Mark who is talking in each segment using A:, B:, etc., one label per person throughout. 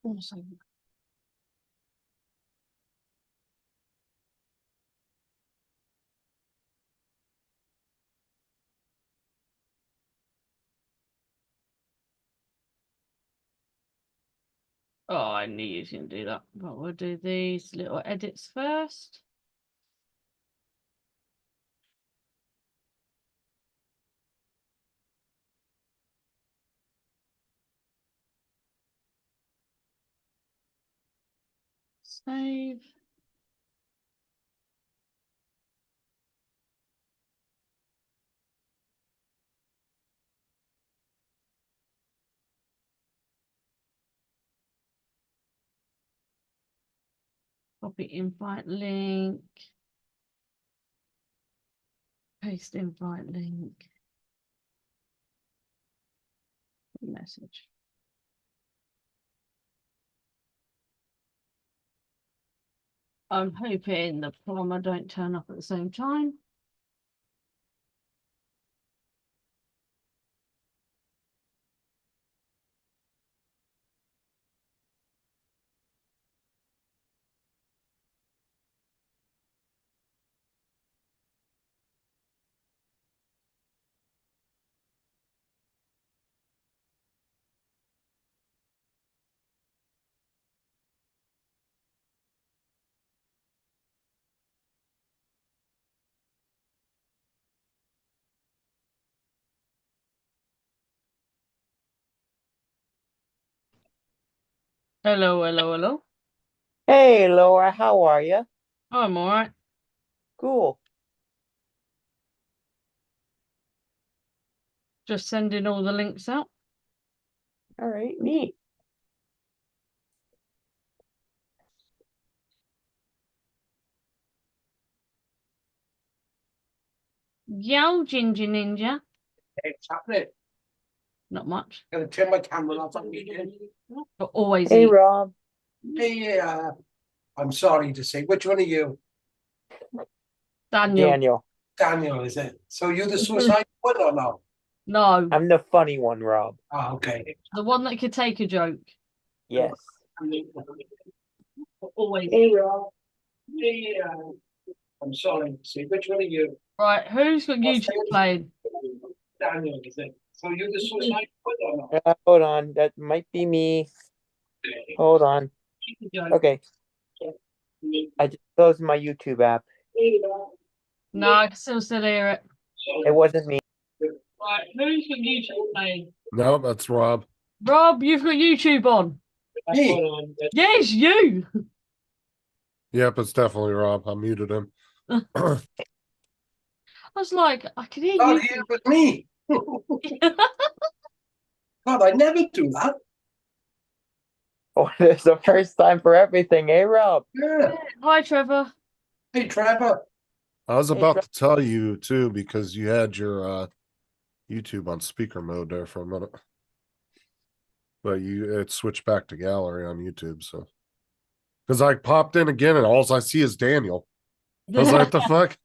A: Also, oh, I knew you was going to do that. But we'll do these little edits first. Save. Copy invite link. Paste invite link. Message. I'm hoping the plumber don't turn up at the same time. Hello, hello, hello.
B: Hey, Laura, how are you?
A: I'm all right.
B: Cool.
A: Just sending all the links out.
B: All right, neat.
A: Yo, Ginger Ninja.
C: Hey, what's happening?
A: Not much.
C: Gonna turn my camera off. I'm eating.
A: But always
B: Hey,
A: eat.
B: Rob.
C: Hey, I'm sorry to say, which one are you?
A: Daniel.
B: Daniel.
C: Daniel, is it? So you're the suicide one or no?
A: No,
B: I'm the funny one, Rob.
C: Oh, okay.
A: the one that could take a joke.
B: Yes.
A: Always
C: Hey,
A: eat.
C: Rob. Hey, I'm sorry to say, which one are you?
A: Right, who's got YouTube playing?
C: Daniel, is it? So you're the suicide one or no?
B: Hold on, that might be me. Hold on. Okay, I just closed my YouTube app.
A: No, I can still hear it.
B: It wasn't me.
A: Right, who's got YouTube playing?
D: No, that's Rob.
A: Rob, you've got YouTube on.
C: Me?
A: Yes, you.
D: Yep, it's definitely Rob. I muted him.
A: I was like, I can hear
C: Not
A: you.
C: here with me. God, I never do that.
B: Oh, it's the first time for everything, eh, Rob?
C: Yeah.
A: Hi, Trevor.
C: Hey, Trevor.
D: I was
B: Hey,
D: about to tell you too because you had your YouTube on speaker mode there for a minute. But it switched back to gallery on YouTube, so because I popped in again and all I see is Daniel. I was like, the fuck?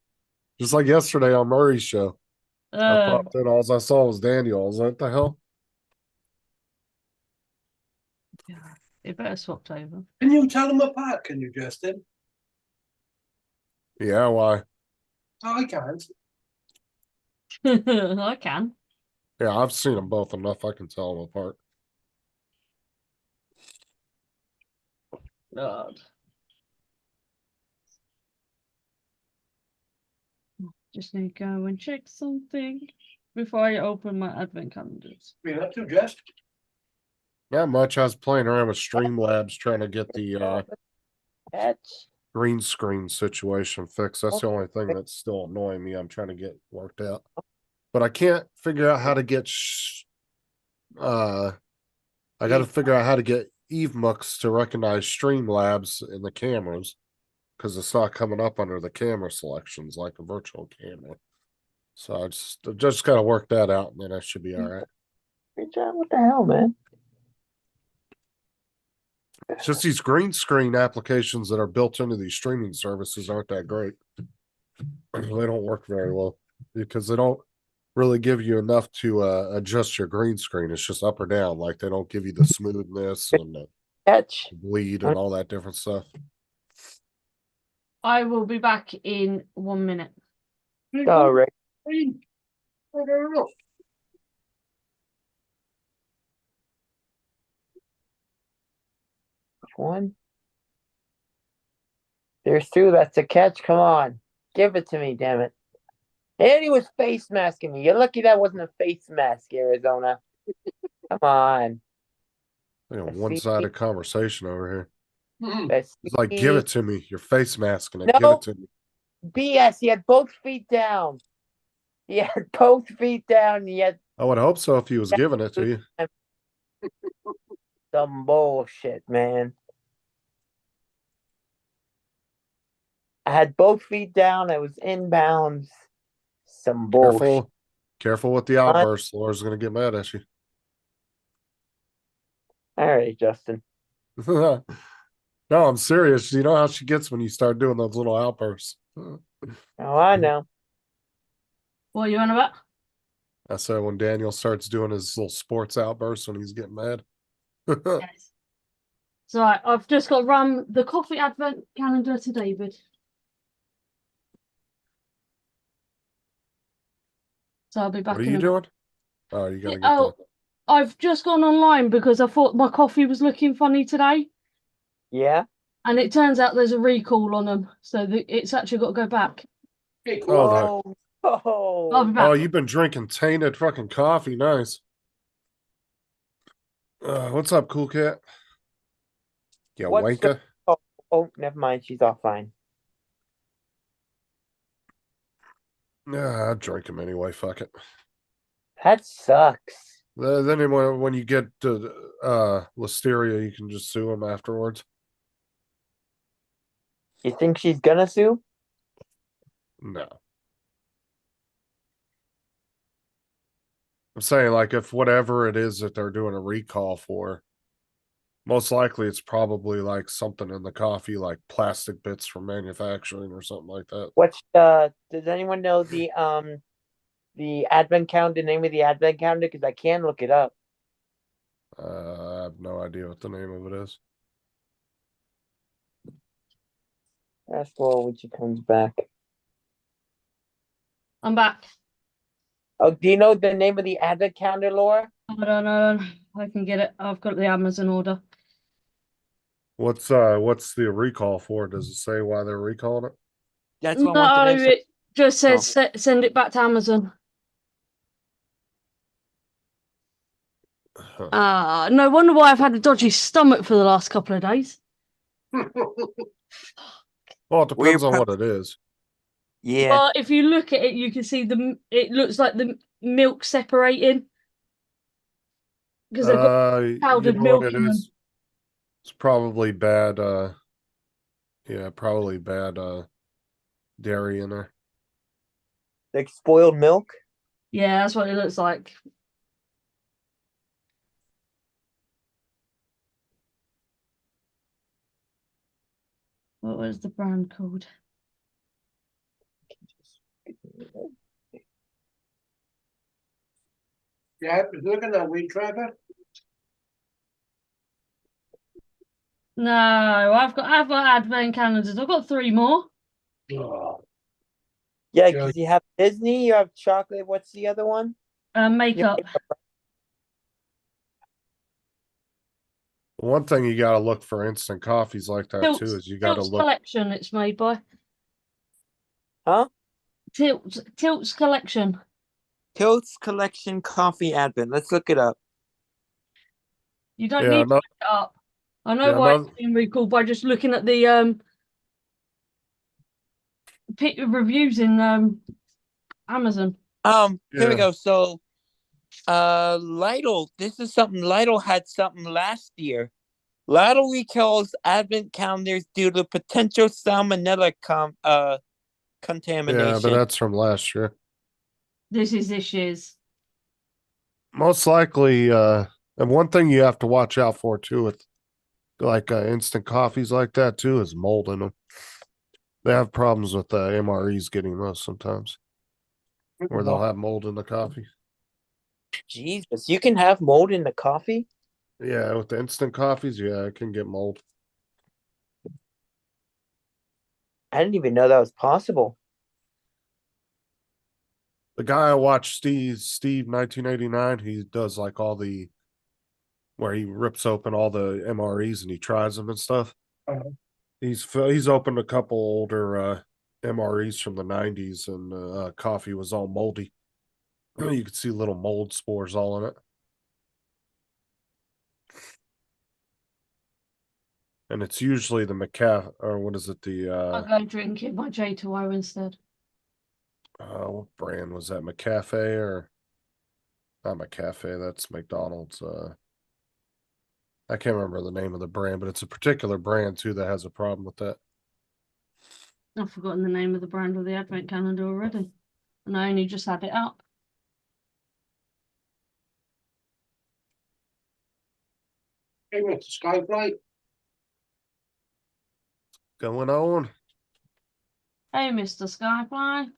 D: Just like yesterday on Murray's show. I popped in, all I saw was Daniel. I was like, what the hell?
A: You better swapped over.
C: Can you tell them apart? Can you, Justin?
D: Yeah, why?
C: Oh, I can't.
A: I can.
D: Yeah, I've seen them both enough. I can tell them apart.
A: God. Just need to go and check something before I open my advent calendars.
C: You're up to, Jess?
D: Not much. I was playing around with Streamlabs trying to get the
B: That's
D: green screen situation fixed. That's the only thing that's still annoying me. I'm trying to get worked out, but I can't figure out how to get. I got to figure out how to get EveMux to recognize Streamlabs in the cameras because it's not coming up under the camera selections like a virtual camera. So I just got to work that out, and then I should be all right.
B: great job. What the hell, man?
D: It's just these green screen applications that are built into these streaming services aren't that great. They don't work very well because they don't really give you enough to adjust your green screen. It's just up or down. Like they don't give you the smoothness and
B: catch.
D: bleed and all that different stuff.
A: I will be back in 1 minute.
B: All right. One. There's two. That's a catch. Come on. Give it to me, damn it. And he was face masking me. You're lucky that wasn't a face mask, Arizona. Come on.
D: Like a
B: Let's see.
D: one-sided conversation over here.
B: Let's
D: It's like,
B: see.
D: give it to me. Your face masking it. Give
B: No.
D: it to me.
B: BS. He had both feet down. He had both feet down. He had
D: I would hope so if he was giving it to you.
B: some bullshit, man. I had both feet down. I was inbounds. Some bullshit.
D: Careful. Careful with the outburst. Laura's gonna get mad at you.
B: All right, Justin.
D: No, I'm serious. You know how she gets when you start doing those little outbursts.
B: Oh, I know.
A: What are you on about?
D: I said when Daniel starts doing his little sports outbursts when he's getting mad.
A: Yes. So I've just got to run the coffee advent calendar to David. So I'll be back
D: What are
A: in
D: you
A: a
D: doing? Oh, you gotta get
A: Oh, I've just gone online because I thought my coffee was looking funny today.
B: Yeah.
A: And it turns out there's a recall on them. So it's actually got to go back.
C: Hey,
D: Oh,
B: Whoa.
A: I'll be
B: Oh.
A: back.
D: Oh, you've been drinking tainted fucking coffee. Nice. What's up, cool cat? Yeah,
B: What's
D: wanker.
B: Oh, never mind. She's offline.
D: Yeah, I drink them anyway. Fuck it.
B: That sucks.
D: Then when you get to listeria, you can just sue them afterwards.
B: You think she's gonna sue?
D: No. I'm saying, like, if whatever it is that they're doing a recall for, most likely it's probably like something in the coffee, like plastic bits from manufacturing or something like that.
B: What's does anyone know the advent calendar, the name of the advent calendar? Because I can look it up.
D: I have no idea what the name of it is.
B: Ask Laura when she comes back.
A: I'm back.
B: Oh, do you know the name of the advent calendar, Laura?
A: I don't know. I can get it. I've got the Amazon order.
D: What's the recall for? Does it say why they're recalling it?
B: That's
A: No,
B: what I want to know.
A: it just says send it back to Amazon.
D: Huh.
A: No wonder why I've had a dodgy stomach for the last couple of days.
D: Well, it depends on what it is.
B: Yeah.
A: But if you look at it, you can see it looks like the milk separating. Because they've got
D: You
A: powdered
D: know
A: milk
D: what it
A: in them.
D: is? It's probably bad. Yeah, probably bad. Dairy in there.
B: Like spoiled milk.
A: Yeah, that's what it looks like. What was the brand called?
C: Yeah, look at that weed tracker.
A: No, I've got advent calendars. I've got 3 more.
C: Oh,
B: Yeah,
C: Yeah.
B: because you have Disney, you have chocolate. What's the other one?
A: Makeup.
D: One thing you got to look for instant coffees like that too is you got to
A: Tilt's
D: look.
A: Collection. It's made by
B: Huh?
A: Tilt's Collection.
B: Tilt's Collection Coffee Advent. Let's look it up.
A: You don't
D: Yeah,
A: need to
D: no,
A: look it up. I know
D: yeah,
A: why
D: no,
A: it's been recalled by just looking at the reviews in Amazon.
B: Here we
D: Yeah.
B: go. So, Lidl. This is something Lidl had something last year. Lidl recalls advent calendars due to potential salmonella contamination.
D: yeah, but that's from last year.
A: This is this year's.
D: Most likely, and one thing you have to watch out for too with like instant coffees like that too is mold in them. They have problems with MREs getting those sometimes, where they'll have mold in the coffee.
B: Jesus, you can have mold in the coffee?
D: Yeah, with the instant coffees, yeah, it can get mold.
B: I didn't even know that was possible.
D: The guy I watched, Steve 1989, he does like all the where he rips open all the MREs and he tries them and stuff.
C: Uh-huh.
D: He's opened a couple older MREs from the 90s, and coffee was all moldy. You could see little mold spores all in it. And it's usually the McCafe, or what is it?
A: I'll go drink it by J2O instead.
D: What brand was that? McCafe or not McCafe? That's McDonald's. I can't remember the name of the brand, but it's a particular brand too that has a problem with that.
A: I've forgotten the name of the brand of the advent calendar already, and I only just had it up.
C: Hey, what's the skylight?
D: Going on.
A: Hey, Mr. Skyfly.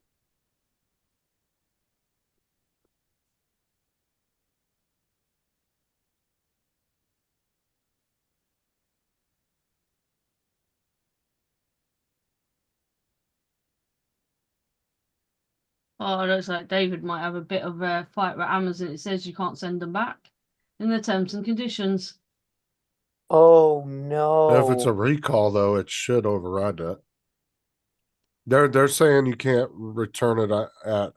A: Oh, it looks like David might have a bit of a fight with Amazon. It says you can't send them back in the terms and conditions.
B: Oh no.
D: If it's a recall, though, it should override that. They're saying you can't return it at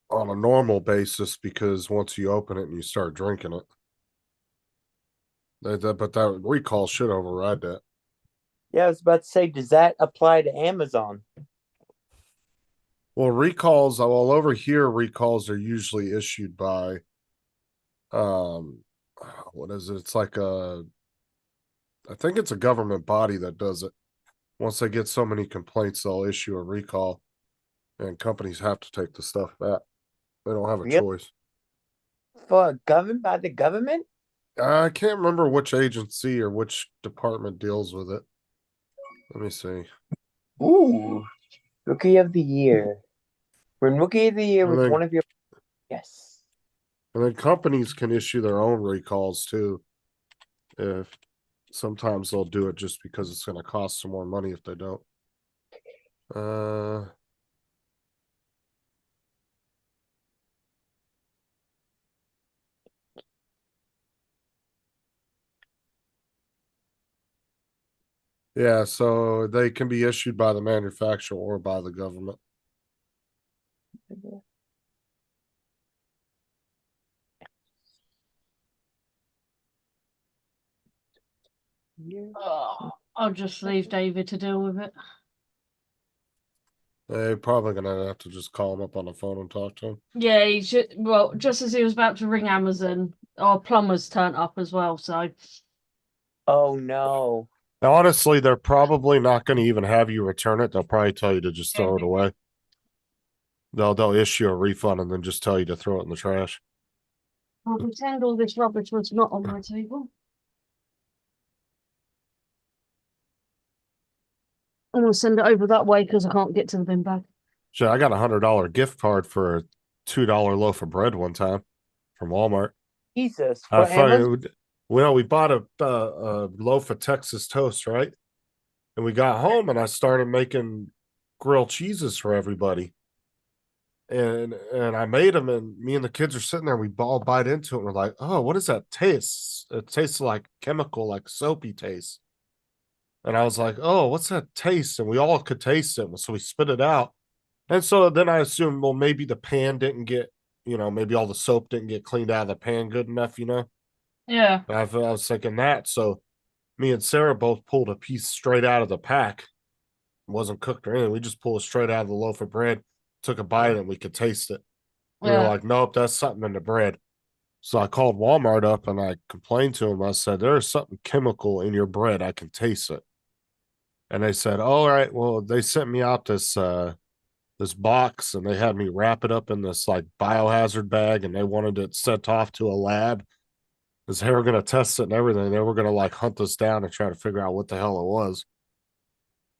D: on a normal basis because once you open it and you start drinking it, but that recall should override that.
B: Yeah, I was about to say, does that apply to Amazon?
D: Well, recalls, well, over here, recalls are usually issued by, what is it? It's like I think it's a government body that does it. Once they get so many complaints, they'll issue a recall, and companies have to take the stuff back. They don't have a
B: Really?
D: choice.
B: For governed by the government?
D: I can't remember which agency or which department deals with it. Let me see.
B: Ooh, Rookie of the Year. When Rookie of the Year was one of your... Yes.
D: And then companies can issue their own recalls too. If sometimes they'll do it just because it's going to cost some more money if they don't. Yeah, so they can be issued by the manufacturer or by the government.
A: Oh, I'll just leave David to deal with it.
D: They're probably gonna have to just call him up on the phone and talk to him.
A: Yeah, he should. Well, just as he was about to ring Amazon, our plumbers turned up as well. So,
B: Oh no.
D: Now, honestly, they're probably not going to even have you return it. They'll probably tell you to just throw it away. They'll issue a refund and then just tell you to throw it in the trash.
A: I'll pretend all this rubbish was not on my table. I'm gonna send it over that way because I can't get to the bin bag.
D: Shit, I got $100 gift card for a $2 loaf of bread one time from Walmart.
B: Jesus.
D: I
B: For Amazon?
D: fucking, well, we bought a loaf of Texas toast, right? And we got home and I started making grilled cheeses for everybody. And I made them, and me and the kids are sitting there. We all bite into it. And we're like, "Oh, what does that taste? It tastes like chemical, like soapy taste." And I was like, "Oh, what's that taste?" And we all could taste it, so we spit it out. And so then I assumed, well, maybe the pan didn't get, maybe all the soap didn't get cleaned out of the pan good enough,
A: Yeah.
D: I was thinking that. So me and Sarah both pulled a piece straight out of the pack. It wasn't cooked or anything. We just pulled it straight out of the loaf of bread, took a bite, and we could taste it. We were like, nope, that's something in the bread. So I called Walmart up and I complained to them. I said, there's something chemical in your bread. I can taste it. And they said, all right, well, they sent me out this box and they had me wrap it up in this like biohazard bag, and they wanted it sent off to a lab because they were going to test it and everything. They were going to like hunt us down and try to figure out what the hell it was.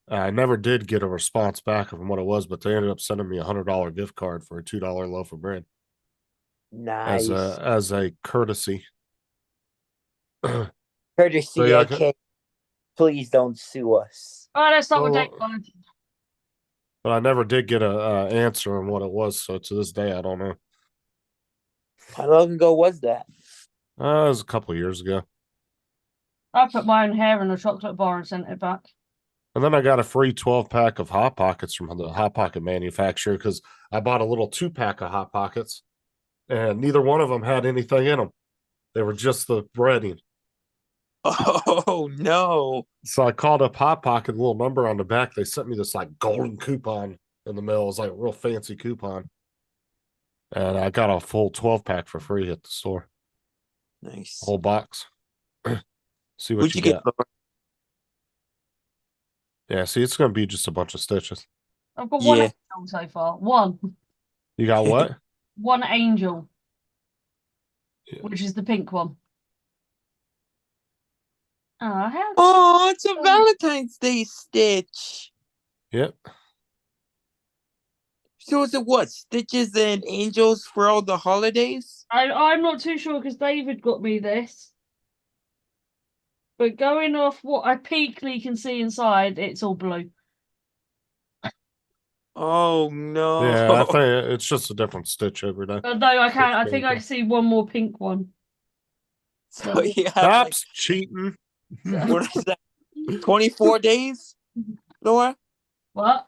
D: I never did get a response back from what it was, but they ended up sending me $100 gift card for a $2 loaf of bread.
B: Nice.
D: As a courtesy.
B: Courtesy
D: So, yeah,
B: AK. Please don't sue us.
A: All right, let's start with
D: Well,
A: day one.
D: but I never did get a answer on what it was. So to this day, I don't know.
B: How long ago was that?
D: It was a couple of years ago.
A: I put my own hair in a chocolate bar and sent it back.
D: And then I got a free 12-pack of Hot Pockets from the Hot Pocket manufacturer because I bought a little 2-pack of Hot Pockets, and neither one of them had anything in them. They were just the breading.
B: Oh no!
D: So I called up Hot Pocket, a little number on the back. They sent me this like golden coupon in the mail. It was like a real fancy coupon, and I got a full 12-pack for free at the store.
B: Nice.
D: Whole box. See what
B: What'd
D: you
B: you
D: get.
B: get? Laura?
D: Yeah, see, it's gonna be just a bunch of stitches.
A: I've got one
B: Yeah.
A: angel so far. One.
D: You got what?
A: One angel,
D: Yeah.
A: which is the pink one. Oh, how
B: Oh, it's a Valentine's Day Stitch.
D: Yep.
B: So is it what? Stitches and angels for all the holidays?
A: I'm not too sure because David got me this. But going off what I peekly can see inside, it's all blue.
B: Oh no!
D: Yeah, I think it's just a different stitch every day.
A: No, I can't. I
D: Stitch
A: think I
D: paper.
A: can see one more pink one.
B: So you have
D: Stop
B: like,
D: cheating.
B: what is that? 24 days, Laura?
A: What?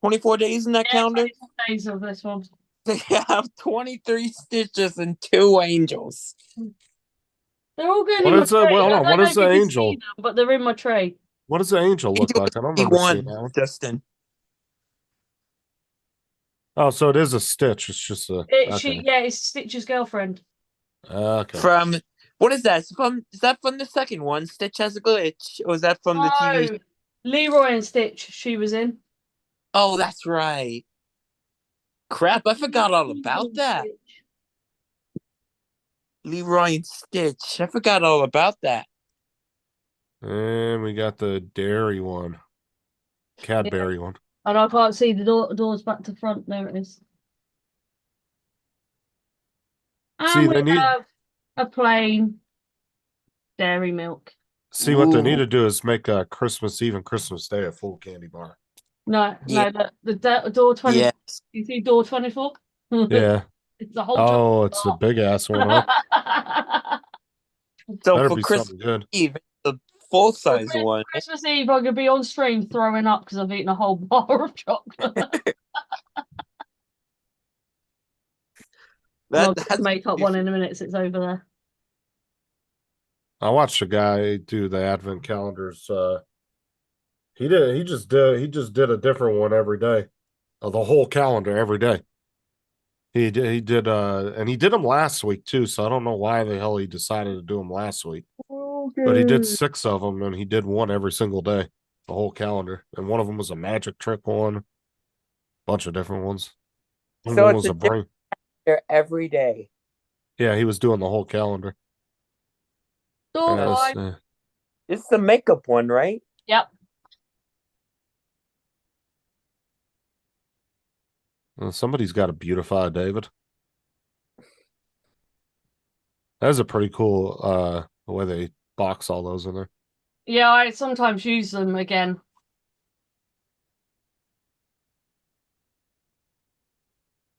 B: 24 days in that
A: Yeah,
B: calendar?
A: 24 days of this one.
B: They have 23 stitches and 2 angels.
A: They're all going
D: What
A: in my
D: is it?
A: tray.
D: Well, hold
A: I
D: on.
A: don't
D: What
A: know
D: is
A: if
D: the
A: you can
D: angel?
A: see them, but they're in my tray.
D: What does the angel look
B: Angel
D: like? I don't remember seeing
B: 51,
D: that one.
B: Justin.
D: Oh, so it is a stitch. It's just a okay.
A: It's Stitch's girlfriend.
D: Okay.
B: From what is that? Is that from the second one? Stitch has a glitch, or is that from the TV?
A: Oh, Leroy and Stitch. She was in.
B: Oh, that's right. Crap, I forgot all about that. Leroy and Stitch. I forgot all about that.
D: And we got the dairy one. Cadbury one.
A: And I can't see the doors back to front. There it is.
D: See,
A: And we
D: they need
A: have a plain dairy milk.
D: see what they need
B: Ooh.
D: to do is make Christmas Eve and Christmas Day a full candy bar.
A: No,
B: Yeah.
A: the door 20.
B: Yes.
A: You see door 24?
D: Yeah.
A: It's the whole
D: Oh, it's a big ass one, huh?
B: So
D: Better
B: for
D: be
B: Christmas
D: something good.
B: Eve, the full size one.
A: Christmas Eve, I'm gonna be on stream throwing up because I've eaten a whole bar of chocolate. I'll
B: That's
A: make up one in a minute since it's over there.
D: I watched a guy do the advent calendars. He just did a different one every day. The whole calendar every day. He did and he did them last week too, so I don't know why the hell he decided to do them last week.
B: okay.
D: But he did 6 of them and he did one every single day, the whole calendar. And one of them was a magic trick one, bunch of different ones. And
B: So
D: one
B: it's
D: was
B: a
D: a brain.
B: there every day.
D: Yeah, he was doing the whole calendar.
A: Door
D: As,
A: 5.
B: It's the makeup one, right?
A: Yep.
D: Somebody's got to beautify David. That's a pretty cool the way they box all those in there.
A: Yeah, I sometimes use them again.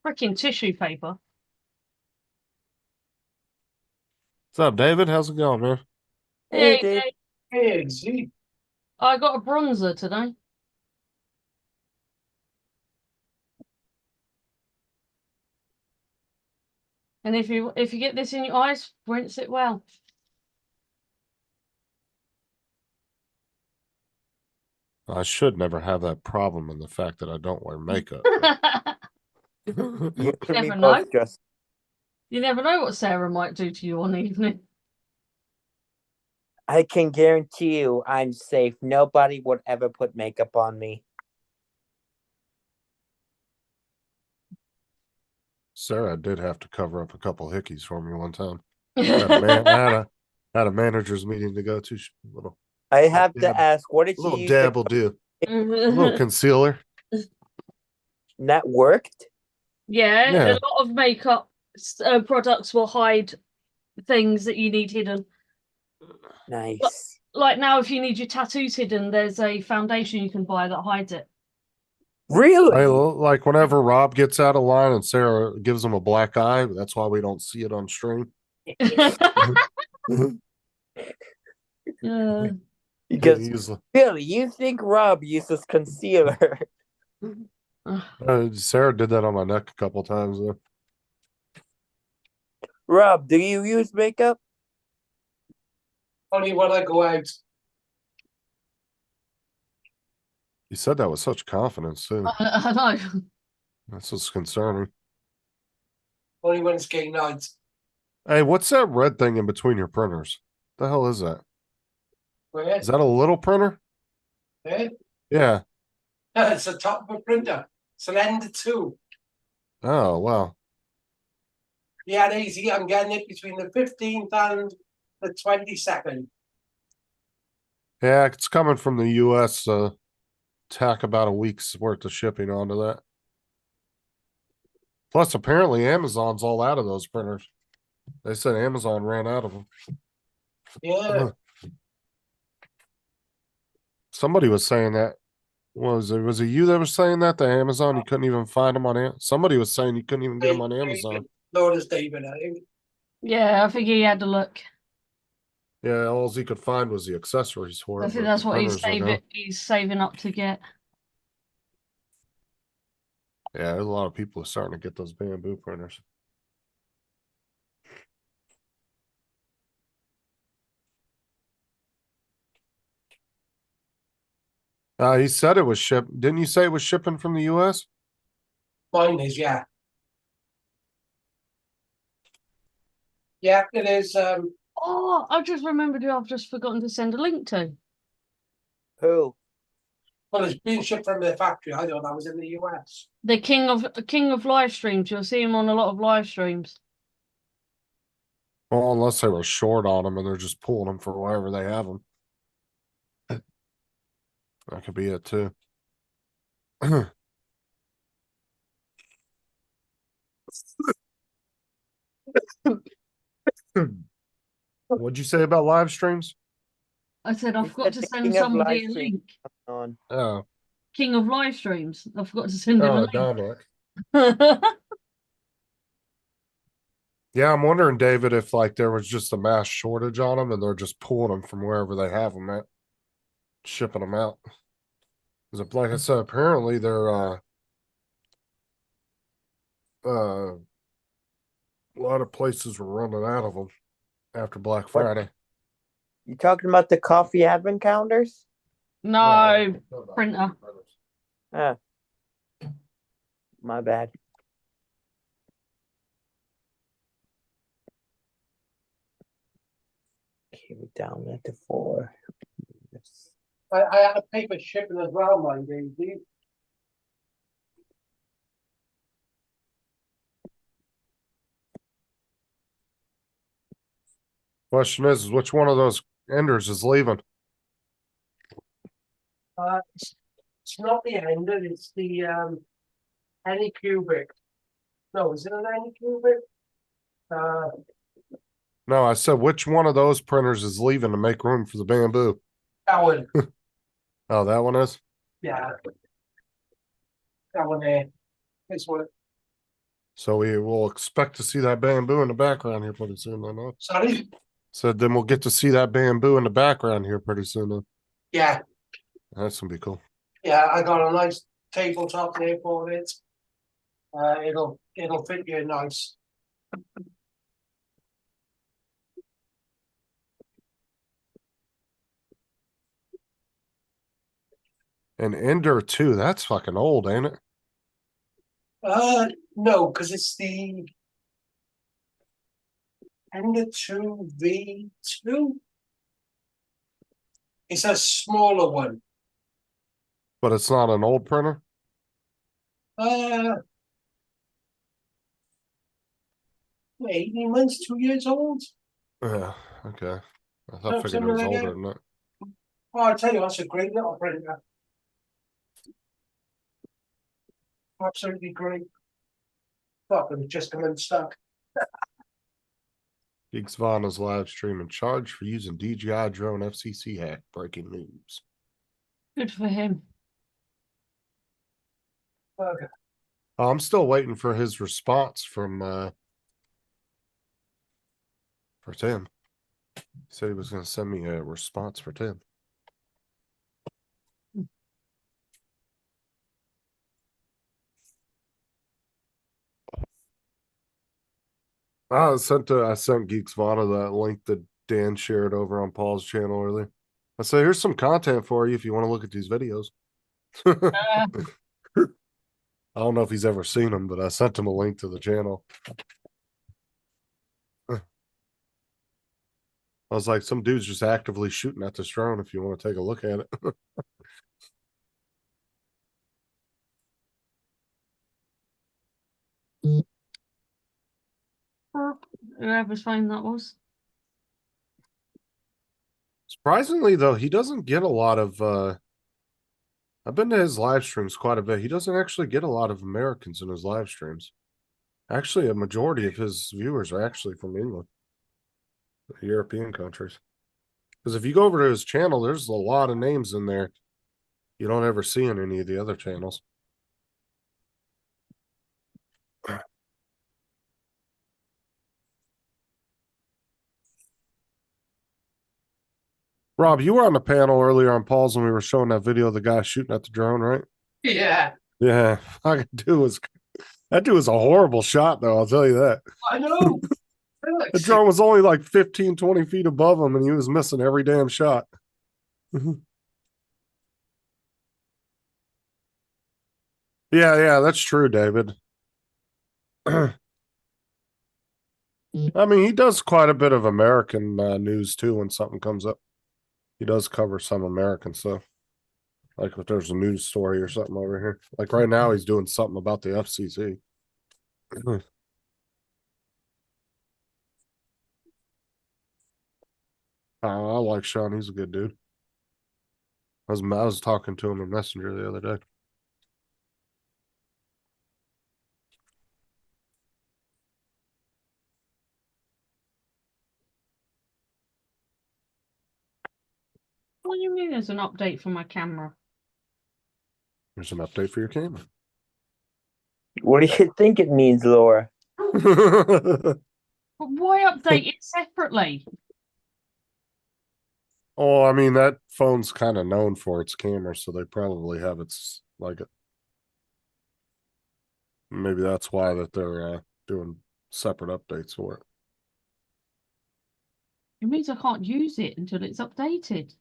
A: Freaking tissue paper.
D: What's up, David? How's it going, man?
B: Hey,
A: Hey,
B: Dave.
C: Hey, see,
A: I got a bronzer today. And if you get this in your eyes, rinse it well.
D: I should never have that problem in the fact that I don't wear makeup.
B: You and
A: Never
B: me
A: know.
B: both, Justin.
A: You never know what Sarah might do to you one evening.
B: I can guarantee you I'm safe. Nobody would ever put makeup on me.
D: Sarah did have to cover up a couple hickeys for me one time. I had a manager's meeting to go to.
B: I have
D: dab.
B: to ask, what did you
D: Little
B: use?
D: dab will do. A little concealer.
B: And that worked?
A: Yeah,
D: Yeah.
A: a lot of makeup products will hide things that you need hidden.
B: Nice.
A: Like now, if you need your tattoos hidden, there's a foundation you can buy that hides it.
B: Really?
D: Like whenever Rob gets out of line and Sarah gives him a black eye, that's why we don't see it on stream.
B: Because
D: He's,
B: Billy, you think Rob uses concealer?
D: Sarah did that on my neck a couple times though.
B: Rob, do you use makeup?
C: Only when I go out.
D: You said that with such confidence too.
A: I know.
D: That's what's concerning.
C: Only when it's game night.
D: Hey, what's that red thing in between your printers? The hell is that?
C: Where?
D: Is that a little printer?
C: Eh?
D: Yeah.
C: It's the top of a printer. It's an Ender 2.
D: Oh, wow.
C: Yeah, easy. I'm getting it between the 15th and the 22nd.
D: Yeah, it's coming from the US. Tack about a week's worth of shipping onto that. Plus, apparently, Amazon's all out of those printers. They said Amazon ran out of them.
C: Yeah.
D: Somebody was saying that. Was it you that was saying that? The Amazon, you couldn't even find them on somebody was saying you couldn't even get them on Amazon.
C: Notice David, I think.
A: Yeah, I think he had a look.
D: Yeah, all he could find was the accessories for it.
A: I think
D: but
A: that's
D: the
A: what
D: printers
A: he's saving up to get.
D: Yeah, there's a lot of people are starting to get those bamboo printers. He said it was shipped. Didn't you say it was shipping from the US?
C: Mine is, yeah. Yeah, it is.
A: Oh, I just remembered who I've just forgotten to send a link to.
B: Who?
C: Well, it's being shipped from the factory. I thought that was in the US.
A: The king of live streams. You'll see him on a lot of live streams.
D: Well, unless they were short on them and they're just pulling them for wherever they have them. That could be it too. What'd you say about live streams?
A: I said I
B: He
A: forgot
B: said
A: to
B: the
A: send
B: king of
A: somebody a
B: live stream
A: link.
B: on.
D: Oh,
A: King of live streams. I forgot to send him a link.
D: Dominic. Yeah, I'm wondering, David, if like there was just a mass shortage on them and they're just pulling them from wherever they have them at, shipping them out. Because like I said, apparently they're a lot of places were running out of them after Black Friday.
B: You talking about the coffee advent calendars?
A: No, printer.
B: Ah, my bad. Okay, we're down at the 4.
C: I had a paper shipping as well, mine, David.
D: Question is which one of those enders is leaving?
C: It's not the Ender, it's the Anycubic. No, is it an Anycubic?
D: No, I said which one of those printers is leaving to make room for the bamboo?
C: That one.
D: Oh, that one is?
C: Yeah. That one there. This one.
D: So we will expect to see that bamboo in the background here pretty soon, then. Huh?
C: Sorry?
D: So then we'll get to see that bamboo in the background here pretty soon. Then.
C: Yeah.
D: That's gonna be cool.
C: Yeah, I got a nice tabletop there for it. It'll fit you nice.
D: And Ender 2, that's fucking old, ain't it?
C: No, because it's the Ender 2V2. It's a smaller one.
D: But it's not an old printer.
C: Uh 18 months, 2 years old.
D: Yeah, okay. I thought figured it
C: Something
D: was
C: like
D: older
C: that.
D: than that.
C: Oh, I tell you, that's a great little printer. Absolutely great. Fuck, I'm just coming stuck.
D: Geeks Vana's live stream in charge for using DJI drone FCC hack. Breaking news.
A: Good for him.
C: Okay.
D: I'm still waiting for his response from for Tim. He said he was going to send me a response for Tim. I sent Geeks Vana that link that Dan shared over on Paul's channel earlier. I say, here's some content for you if you want to look at these videos. I don't know if he's ever seen them, but I sent him a link to the channel. I was like, some dude's just actively shooting at this drone if you want to take a look at it.
A: Whoever's phone that was.
D: Surprisingly, though, he doesn't get a lot of I've been to his live streams quite a bit. He doesn't actually get a lot of Americans in his live streams. Actually, a majority of his viewers are actually from England, European countries. Because if you go over to his channel, there's a lot of names in there you don't ever see in any of the other channels. Rob, you were on the panel earlier on Paul's when we were showing that video of the guy shooting at the drone, right?
C: Yeah,
D: Yeah, that dude was a horrible shot, though. I'll tell you that.
C: I know.
D: The drone was only like 15, 20 feet above him, and he was missing every damn shot. Yeah, that's true, David. I mean, he does quite a bit of American news too when something comes up. He does cover some American stuff. Like if there's a news story or something over here. Like right now, he's doing something about the FCC. I like Sean. He's a good dude. I was talking to him in Messenger the other day.
A: What do you mean there's an update for my camera?
D: There's an update for your camera.
B: What do you think it means, Laura?
A: But why update it separately?
D: Oh, I mean, that phone's kind of known for its camera, so they probably have its like it. Maybe that's why that they're doing separate updates for it.
A: It means I can't use it until it's updated.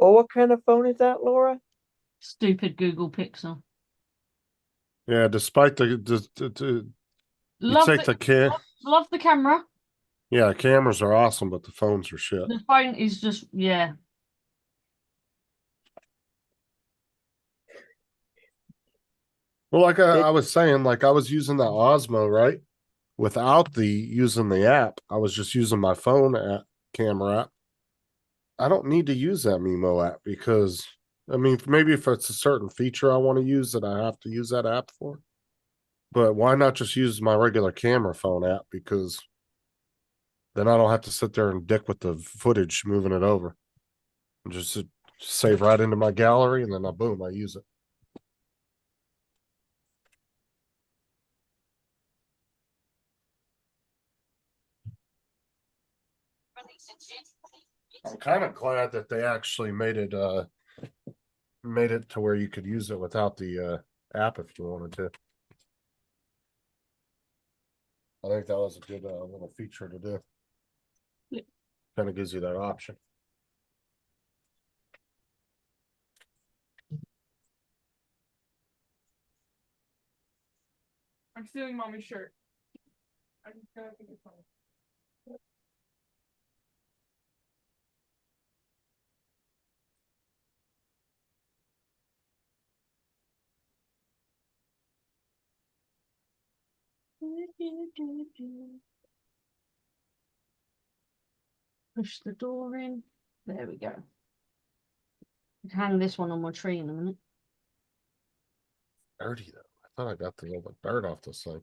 B: Oh, what kind of phone is that, Laura?
A: Stupid Google Pixel.
D: Yeah, despite you
A: Love
D: take the
A: love the camera.
D: Yeah, cameras are awesome, but the phones are shit.
A: The phone is just, yeah.
D: Well, like I was saying, like I was using the Osmo, right? Without using the app, I was just using my phone camera app. I don't need to use that Mimo app because, I mean, maybe if it's a certain feature I want to use that I have to use that app for. But why not just use my regular camera phone app? Because then I don't have to sit there and dick with the footage moving it over. And just save right into my gallery, and then boom, I use it. I'm kind of glad that they actually made it to where you could use it without the app if you wanted to. I think that was a good little feature to do.
A: Yeah.
D: Kind of gives you that option.
E: I'm stealing mommy's shirt. I'm just gonna think it's funny.
A: Push the door in. There we go. Hang this one on my tree in a minute.
D: Dirty though. I thought I got the little bit dirt off this thing.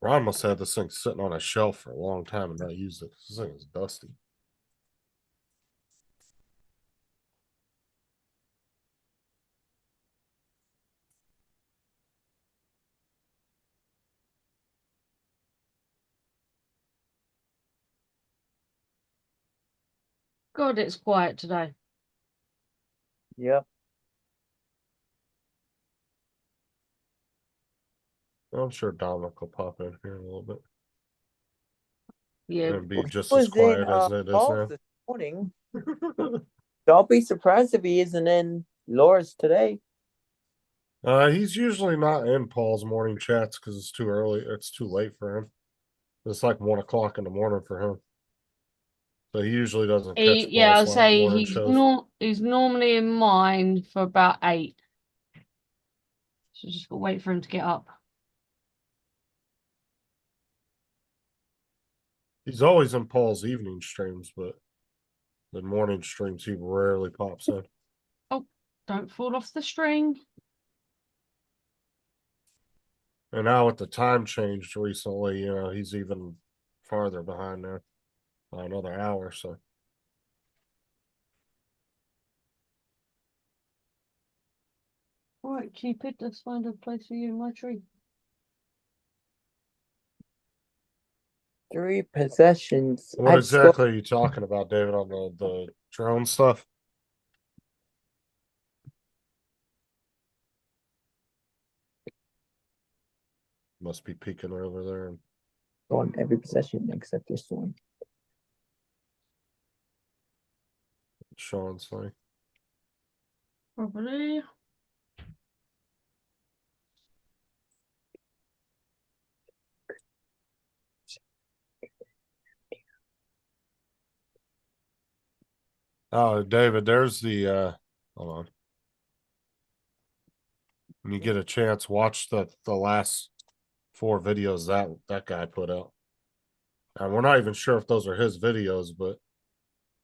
D: Ron must have had this thing sitting on a shelf for a long time and not used it. This thing is dusty.
A: God, it's quiet today.
B: Yep.
D: I'm sure Dominic will pop in here in a little bit
A: Yeah.
D: and be just
B: He
D: as
B: was
D: quiet
B: in
D: as it is
B: Paul's
D: now.
B: this morning. Don't be surprised if he isn't in Laura's today.
D: He's usually not in Paul's morning chats because it's too early. It's too late for him. It's like 1 o'clock in the morning for him. So he usually doesn't catch
A: Yeah, I'll
D: Paul's
A: say
D: morning shows.
A: he's normally in mine for about 8. So just gotta wait for him to get up.
D: He's always in Paul's evening streams, but the morning streams he rarely pops in.
A: Oh, don't fall off the string.
D: And now with the time changed recently, he's even farther behind now by another hour. So
A: All right, Cupid, let's find a place for you in my tree.
B: 3 possessions.
D: what exactly are you talking about, David, on the drone stuff? Must be peeking over there and
B: On every possession except this one.
D: Sean's thing.
A: Probably.
D: Oh, David, there's the hold on. When you get a chance, watch the last 4 videos that guy put out. And we're not even sure if those are his videos, but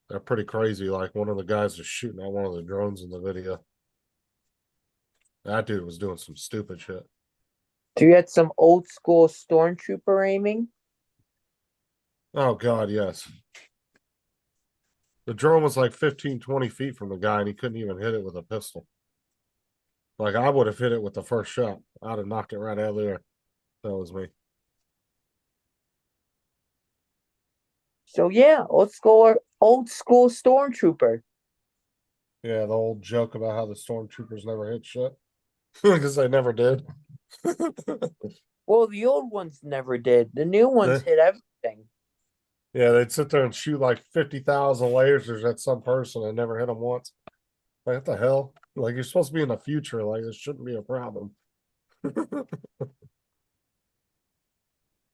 D: they're pretty crazy. Like one of the guys is shooting at one of the drones in the video. That dude was doing some stupid shit.
B: Do you get some old school stormtrooper aiming?
D: Oh god, yes. The drone was like 15, 20 feet from the guy, and he couldn't even hit it with a pistol. Like I would have hit it with the first shot. I'd have knocked it right out of the air. That was me.
B: So yeah, old school stormtrooper.
D: Yeah, the old joke about how the stormtroopers never hit shit. Because they never did.
B: Well, the old ones never did. The new ones
D: They-
B: hit everything.
D: Yeah, they'd sit there and shoot like 50,000 lasers at some person and never hit them once. Like, what the hell? Like, you're supposed to be in the future. Like, this shouldn't be a problem.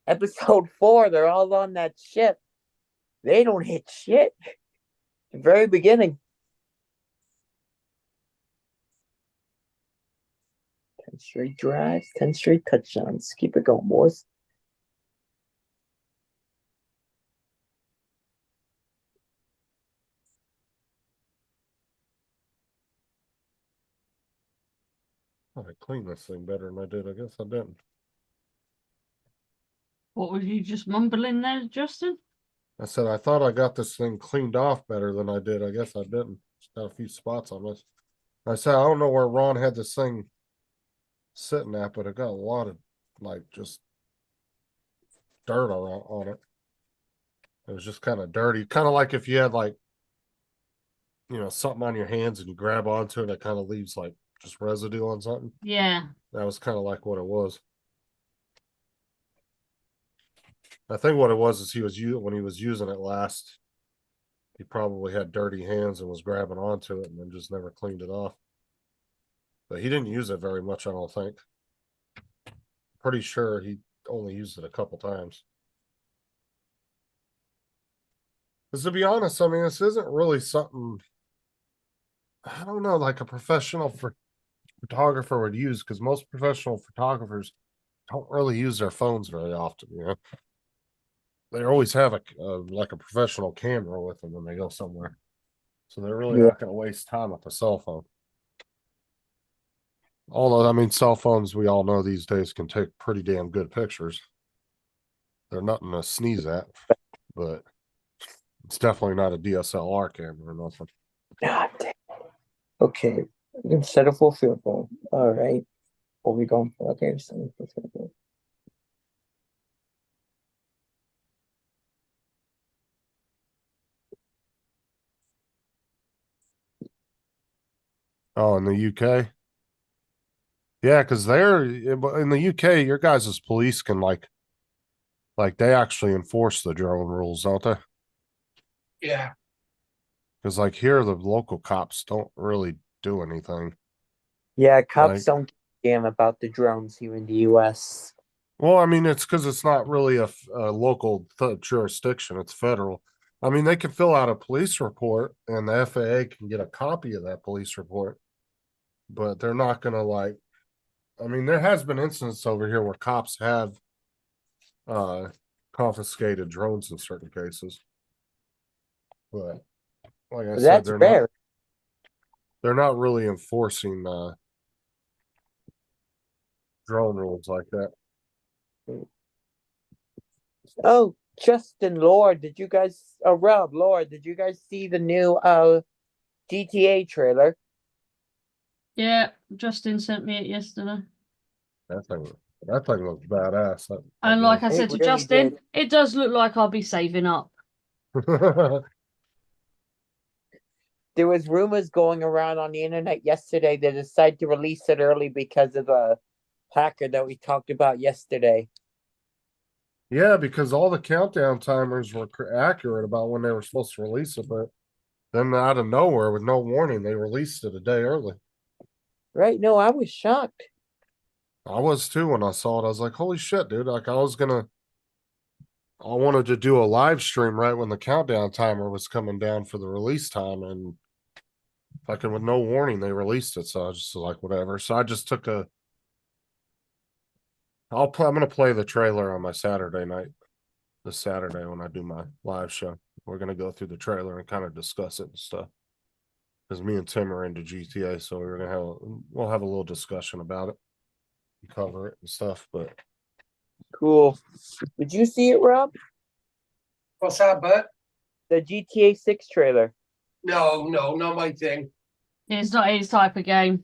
B: Episode 4, they're all on that ship. They don't hit shit. The very beginning. 10 straight drives, 10 straight touchdowns. Keep it going, boys.
D: I cleaned this thing better than I did. I guess I didn't.
A: What were you just mumbling there, Justin?
D: I said I thought I got this thing cleaned off better than I did. I guess I didn't. Just got a few spots on this. I said I don't know where Ron had this thing sitting at, but it got a lot of like just dirt on it. It was just kind of dirty. Kind of like if you had like something on your hands and you grab onto it, it kind of leaves like just residue on something.
A: Yeah.
D: That was kind of like what it was. I think what it was is when he was using it last, he probably had dirty hands and was grabbing onto it and then just never cleaned it off. But he didn't use it very much, I don't think. Pretty sure he only used it a couple times. Because to be honest, I mean, this isn't really something, I don't know, like a professional photographer would use, because most professional photographers don't really use their phones very often, They always have like a professional camera with them when they go somewhere. So they're really not going to waste time with a cell phone. Although, I mean, cell phones, we all know these days can take pretty damn good pictures. They're nothing to sneeze at, but it's definitely not a DSLR camera or nothing.
B: God damn. Okay. Instead of full field goal. All right. What are we going for? Okay, so full field goal.
D: Oh, in the UK? Yeah, because they're in the UK, your guys' police can like they actually enforce the drone rules, don't they?
C: Yeah.
D: Because like here, the local cops don't really do anything.
B: Yeah, cops
D: Like,
B: don't give a damn about the drones here in the US.
D: well, I mean, it's because it's not really a local jurisdiction; it's federal. I mean, they can fill out a police report, and the FAA can get a copy of that police report, but they're not going to like. I mean, there has been instances over here where cops have confiscated drones in certain cases, but like I said,
B: That's rare.
D: they're not really enforcing drone rules like that.
B: Oh, Justin, Lord, did you guys Rob, Lord, did you guys see the new GTA trailer?
A: Yeah, Justin sent me it yesterday.
D: That thing looks badass.
A: And like I
B: It
A: said to
B: really
A: Justin,
B: did.
A: it does look like I'll be saving up.
B: There was rumors going around on the internet yesterday they decided to release it early because of the hacker that we talked about yesterday.
D: Yeah, because all the countdown timers were accurate about when they were supposed to release it, but then out of nowhere, with no warning, they released it a day early.
B: Right? No, I was shocked.
D: I was too when I saw it. I was like, "Holy shit, dude!" Like I wanted to do a live stream right when the countdown timer was coming down for the release time, and fucking with no warning, they released it. So I was just like, whatever. So I just took a. I'm gonna play the trailer on my Saturday night. This Saturday when I do my live show, we're gonna go through the trailer and kind of discuss it and stuff. Because me and Tim are into GTA, so we'll have a little discussion about it, and cover it and stuff. But
B: Cool. Did you see it, Rob?
C: What's that, Bert?
B: The GTA 6 trailer.
C: No, not my thing.
A: It's not his type of game.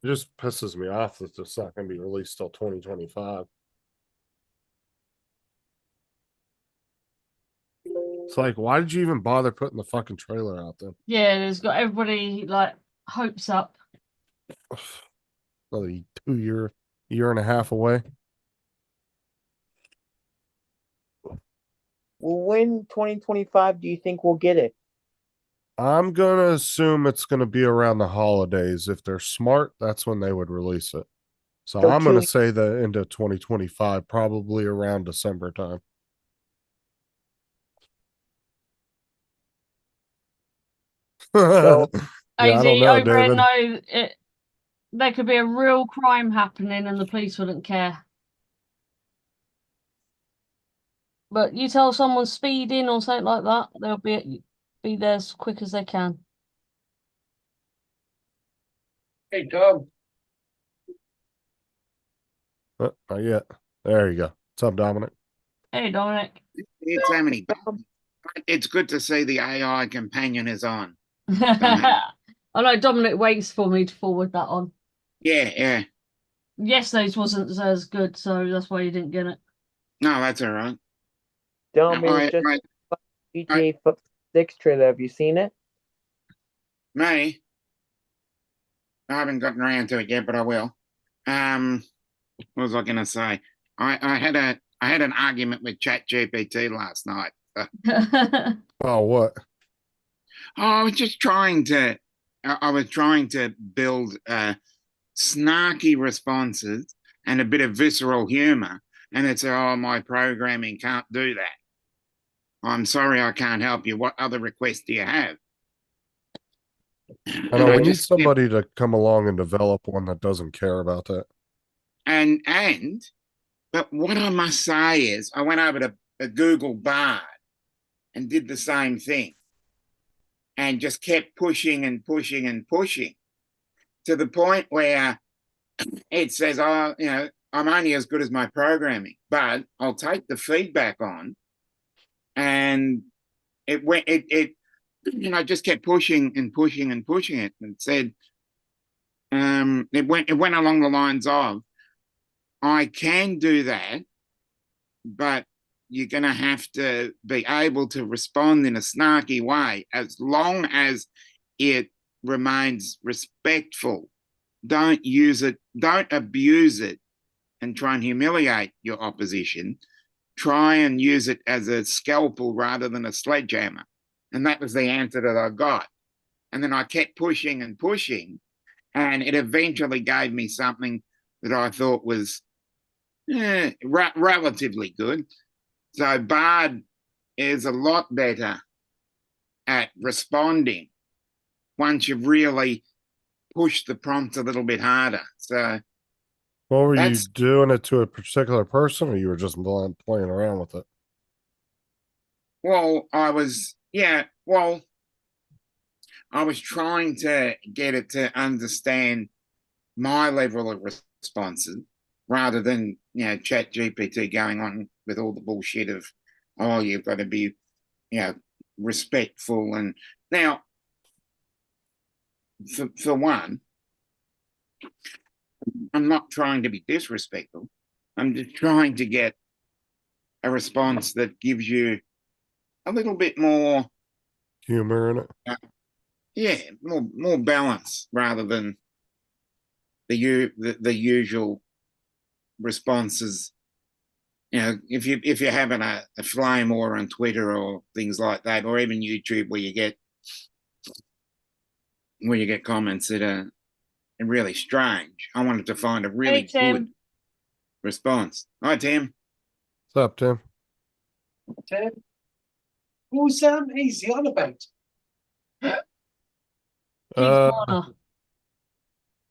D: it just pisses me off that it's not gonna be released till 2025. It's like, why did you even bother putting the fucking trailer out then?
A: Yeah, there's got everybody like hopes up.
D: Another year and a half away.
B: Well, when 2025 do you think we'll get it?
D: I'm gonna assume it's gonna be around the holidays. If they're smart, that's when they would release it. So
B: So
D: I'm gonna
B: two-
D: say the end of 2025, probably around December time.
B: So
D: Yeah, I
A: AZ
D: don't know,
A: over here
D: David.
A: know it. There could be a real crime happening and the police wouldn't care. But you tell someone speeding or something like that, they'll be there as quick as they can.
C: Hey, Tom.
D: Not yet. There you go. What's up, Dominic?
A: Hey, Dominic.
F: It's Emily. It's good to see the AI companion is on.
A: I know Dominic waits for me to forward that on.
F: Yeah.
A: Yesterday's wasn't as good, so that's why you didn't get it.
F: No, that's all right.
B: Dom, it was
F: I,
B: just
F: I,
B: GTA 6 trailer. Have you seen it?
F: me, I haven't gotten around to it yet, but I will. What was I going to say? I had an argument with ChatGPT last night.
D: Oh, what?
F: I was just trying to. I was trying to build snarky responses and a bit of visceral humor, and it's my programming can't do that. I'm sorry, I can't help you. What other requests do you have?
D: I know we need
F: just
D: somebody to come along and develop one that doesn't care about that.
F: But what I must say is, I went over to a Google Bard and did the same thing, and just kept pushing and pushing and pushing to the point where it says, "Oh, I'm only as good as my programming, but I'll take the feedback on." And it went, just kept pushing and pushing and pushing it, and said, it went along the lines of, "I can do that, but you're going to have to be able to respond in a snarky way, as long as it remains respectful. Don't use it, don't abuse it and try and humiliate your opposition. Try and use it as a scalpel rather than a sledgehammer." And that was the answer that I got. And then I kept pushing and pushing, and it eventually gave me something that I thought was relatively good. So Bard is a lot better at responding once you've really pushed the prompt a little bit harder. So
D: What were you
F: that's
D: doing it to a particular person, or you were just playing around with it?
F: well, I was trying to get it to understand my level of responses rather than Chat GPT going on with all the bullshit of, "Oh, you've got to be respectful." And now, for one, I'm not trying to be disrespectful. I'm just trying to get a response that gives you a little bit more
D: Humor in it.
F: more balance rather than the usual responses. If you're having a flame war on Twitter or things like that, or even YouTube, where you get comments that are really strange. I wanted to find a really
A: Hey, Tim.
F: good response. Hi, Tim.
D: What's up, Tim?
C: Tim, who's easy on about?
A: Ohana.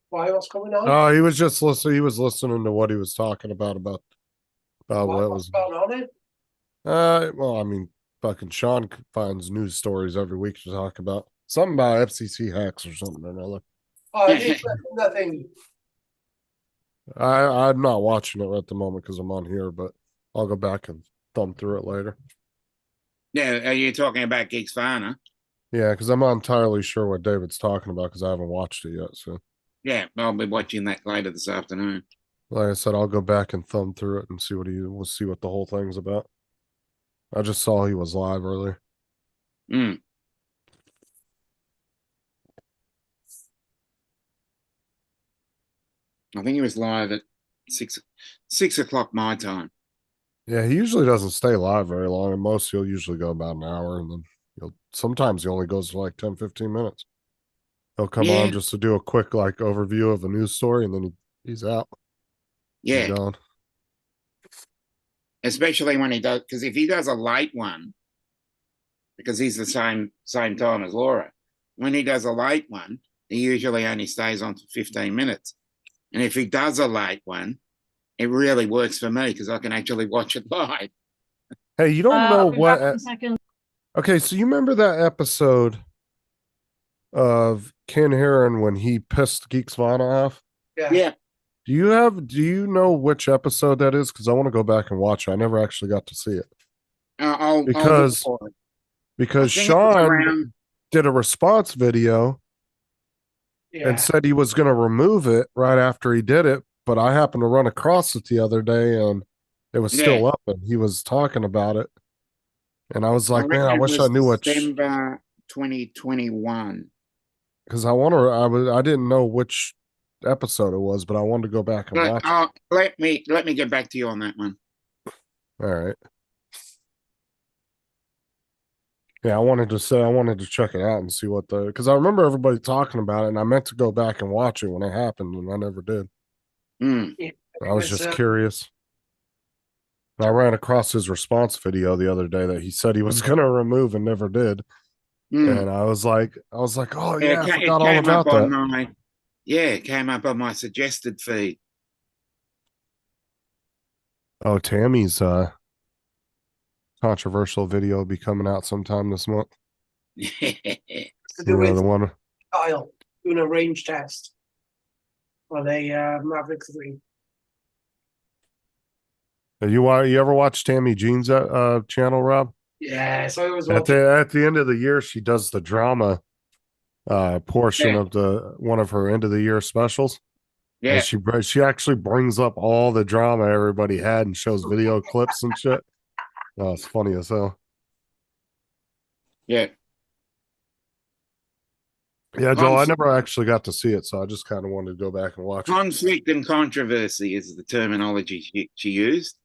C: Why? What's going on?
D: Oh, he was just listening. He was listening to what he was talking about what
C: What's
D: was.
C: going on? It?
D: Well, I mean, fucking Sean finds news stories every week to talk about. Something about FCC hacks or something or another.
C: Oh, it's nothing.
D: I'm not watching it at the moment because I'm on here, but I'll go back and thumb through it later.
F: Yeah, are you talking about Geeks Fana?
D: Yeah, because I'm not entirely sure what David's talking about because I haven't watched it yet. So,
F: Yeah, I'll be watching that later this afternoon.
D: like I said, I'll go back and thumb through it and see we'll see what the whole thing's about. I just saw he was live earlier.
F: Mm. I think he was live at 6 o'clock my time.
D: Yeah, he usually doesn't stay live very long. And most he'll usually go about an hour, and then sometimes he only goes for like 10, 15 minutes. He'll come on just to do a quick like overview of a news story, and then he's out.
F: Yeah.
D: He's gone.
F: Especially when he does, because if he does a late one, because he's the same time as Laura, when he does a late one, he usually only stays on for 15 minutes. And if he does a late one, it really works for me because I can actually watch it live.
D: Hey, you don't know
A: I'll be
D: what?
A: back in a second.
D: Okay, so you remember that episode of Ken Heron when he pissed Geeks Vana off?
F: Yeah.
D: Do you know which episode that is? Because I want to go back and watch it. I never actually got to see it.
F: I'll
D: Because
F: look for it.
D: because
F: I think it was
D: Sean
F: around-
D: did a response video and said he was going to remove it right after he did it, but I happened to run across it the other day and it was still up and he was talking about it. And I was like, man, I
F: reckon it
D: wish I
F: was
D: knew what.
F: December 2021.
D: Because I didn't know which episode it was, but I wanted to go back and watch it.
F: Let me get back to you on that one.
D: All right. Yeah, I wanted to check it out and see because I remember everybody talking about it, and I meant to go back and watch it when it happened, and I never did. I was just curious. And I ran across his response video the other day that he said he was going to remove and never did. And I was like, oh yeah, I forgot all about that.
F: It came up on my suggested feed.
D: Oh, Tammy's controversial video will be coming out sometime this month.
C: To do with
D: the one
C: Kyle doing a range test. on a Maverick 3.
D: You ever watch Tammy Jean's channel, Rob?
C: Yes, I was
D: At
C: watching.
D: at the end of the year, she does the drama portion
F: Yeah.
D: of the one of her end of the year specials.
F: Yeah.
D: And she actually brings up all the drama everybody had and shows video clips and shit. Oh, it's funny as hell.
F: Yeah.
D: Yeah, Joel, I
F: Conflict,
D: never actually got to see it, so I just kind of wanted to go back and watch it.
F: conflict and controversy is the terminology she used.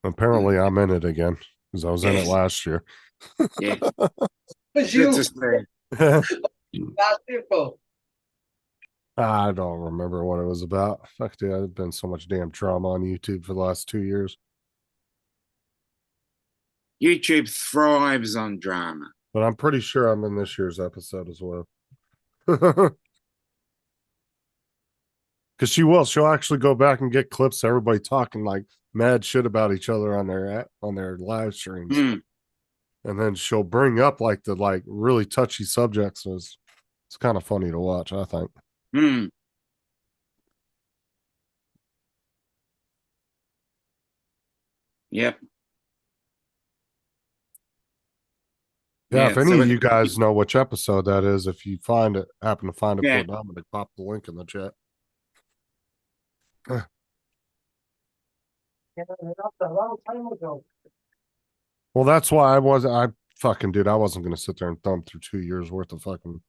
D: Apparently, I'm in it again because I was in it
F: Yes.
D: last year.
F: Yeah.
C: Was
F: Good
C: you
F: to see.
C: basketball?
D: I don't remember what it was about. Fuck, dude, there's been so much damn drama on YouTube for the last 2 years.
F: YouTube thrives on drama.
D: But I'm pretty sure I'm in this year's episode as well. Because she'll actually go back and get clips of everybody talking like mad shit about each other on their live streams.
F: Mm.
D: And then she'll bring up like the really touchy subjects. It's kind of funny to watch, I think.
F: Mm. Yep.
D: Yeah, if any
F: so
D: of you guys know which episode that is, if you happen to find it
F: Yeah.
D: for Dominic, pop the link in the chat.
C: Yeah, that's a long time ago.
D: Well, that's why I wasn't going to sit there and thumb through 2 years worth of fucking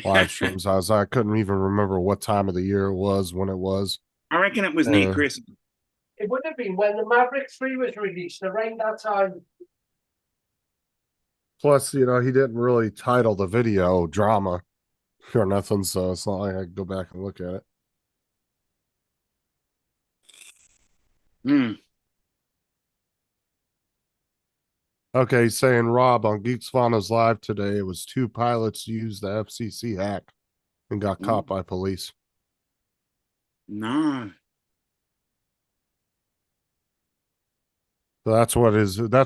D: live streams. I couldn't even remember what time of the year it was, when it was.
F: I reckon it was near Christmas.
C: It would have been when the Maverick 3 was released around that time.
D: Plus, he didn't really title the video drama or nothing, so it's not like I could go back and look at it.
F: Mm.
D: Okay, he's saying, Rob, on Geeks Fauna's live today, it was 2 pilots used the FCC hack and got caught by police.
F: No.
D: So that's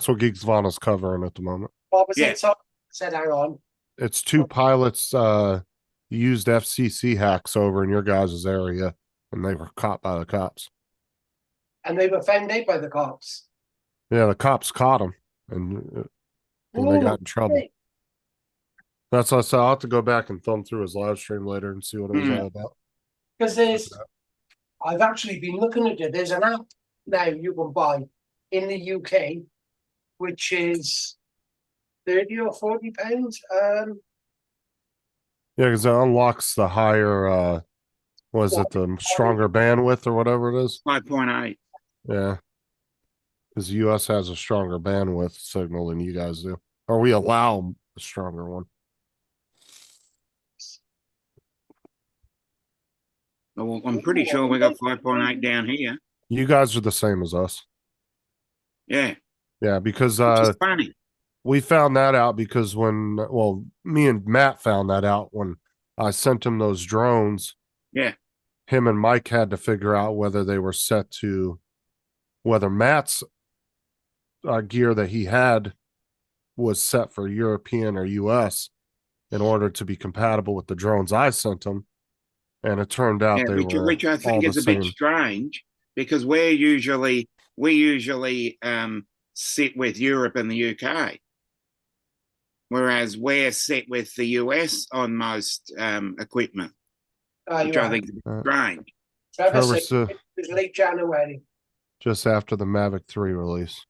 D: what Geeks Fauna's covering at the moment.
C: What was
F: Yeah.
C: it? So, said, hang on.
D: It's 2 pilots used FCC hacks over in your guys' area, and they were caught by the cops.
C: And they were found out by the cops.
D: Yeah, the cops caught them, and they got in trouble.
C: Hey.
D: That's what I said. I'll have to go back and thumb through his live stream later and see what it was all about.
C: Because I've actually been looking at it. There's an app now you can buy in the UK, which is 30 or 40 pounds.
D: Yeah, because it unlocks the higher, the stronger bandwidth or whatever it is?
F: 5.8.
D: Yeah. Because the US has a stronger bandwidth signal than you guys do. Or we allow a stronger one.
F: Well, I'm pretty sure we got 5.8 down here.
D: You guys are the same as us.
F: Yeah.
D: Yeah, because
F: Which is funny.
D: we found that out because me and Matt found that out when I sent him those drones.
F: Yeah.
D: Him and Mike had to figure out whether they were set to, whether Matt's gear that he had was set for European or US in order to be compatible with the drones I sent him. And it turned out they were
F: which I think
D: all
F: is
D: the
F: a bit
D: same.
F: strange because we usually sit with Europe and the UK, whereas we're set with the US on most equipment, which I think is a bit strange.
C: Trevor said it was late January.
D: Just after the Mavic 3 release.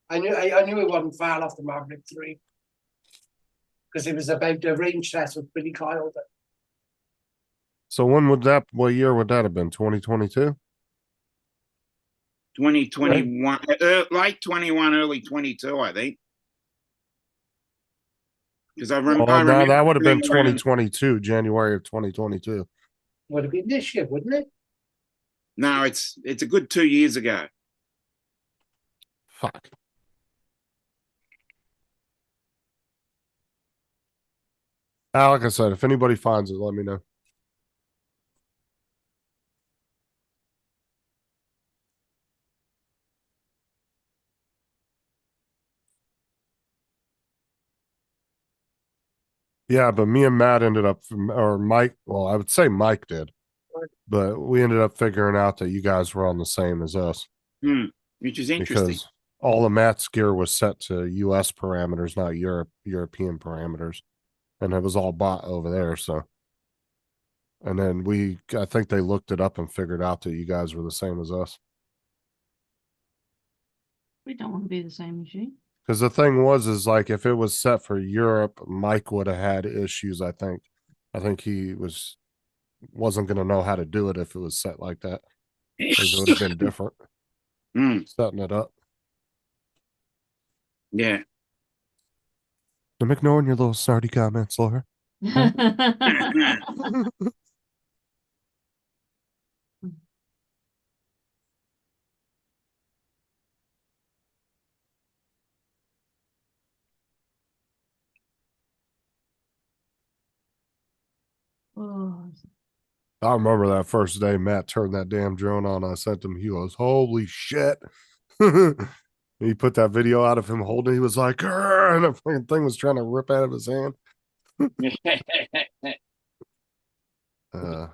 C: I knew it wasn't far off the Maverick 3 because it was about the range test with Billy Kyle.
D: So what year would that have been? 2022?
F: 2021, late 21, early 22, I think. Because I remember
D: that would have been 2022, January of 2022.
C: Would have been this year, wouldn't it?
F: No, it's a good 2 years ago.
D: Fuck. Like I said, if anybody finds it, let me know. Yeah, but me and Matt ended up, or Mike, well, I would say Mike did, but we ended up figuring out that you guys were on the same as us
F: Which is interesting.
D: because all of Matt's gear was set to US parameters, not European parameters. And it was all bought over there. So, and then I think they looked it up and figured out that you guys were the same as us.
A: We don't want to be the same as you.
D: Because the thing is like if it was set for Europe, Mike would have had issues. I think he wasn't going to know how to do it if it was set like that. Because it would have been different setting it up.
F: Yeah.
D: I'm ignoring your little snarty comments, Laura.
A: Oh,
D: I remember that first day Matt turned that damn drone on. I sent him. He goes, "Holy shit!" He put that video out of him holding. He was like, "Grr," and the fucking thing was trying to rip out of his hand. Yeah,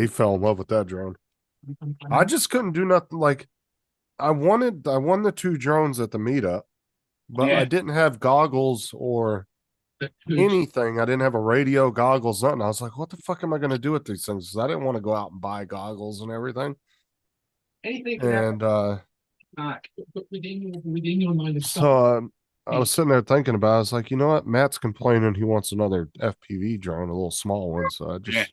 D: he fell in love with that drone. I just couldn't do nothing. Like I won the 2 drones at the meetup, but
F: Yeah.
D: I didn't have goggles or anything. I didn't have a radio, goggles, nothing. I was like, what the fuck am I going to do with these things? Because I didn't want to go out and buy goggles and everything.
C: Anything
D: And
E: within your line of sight.
D: so I was sitting there thinking about it. I was like, you know what? Matt's complaining he wants another FPV drone, a little small one. So I just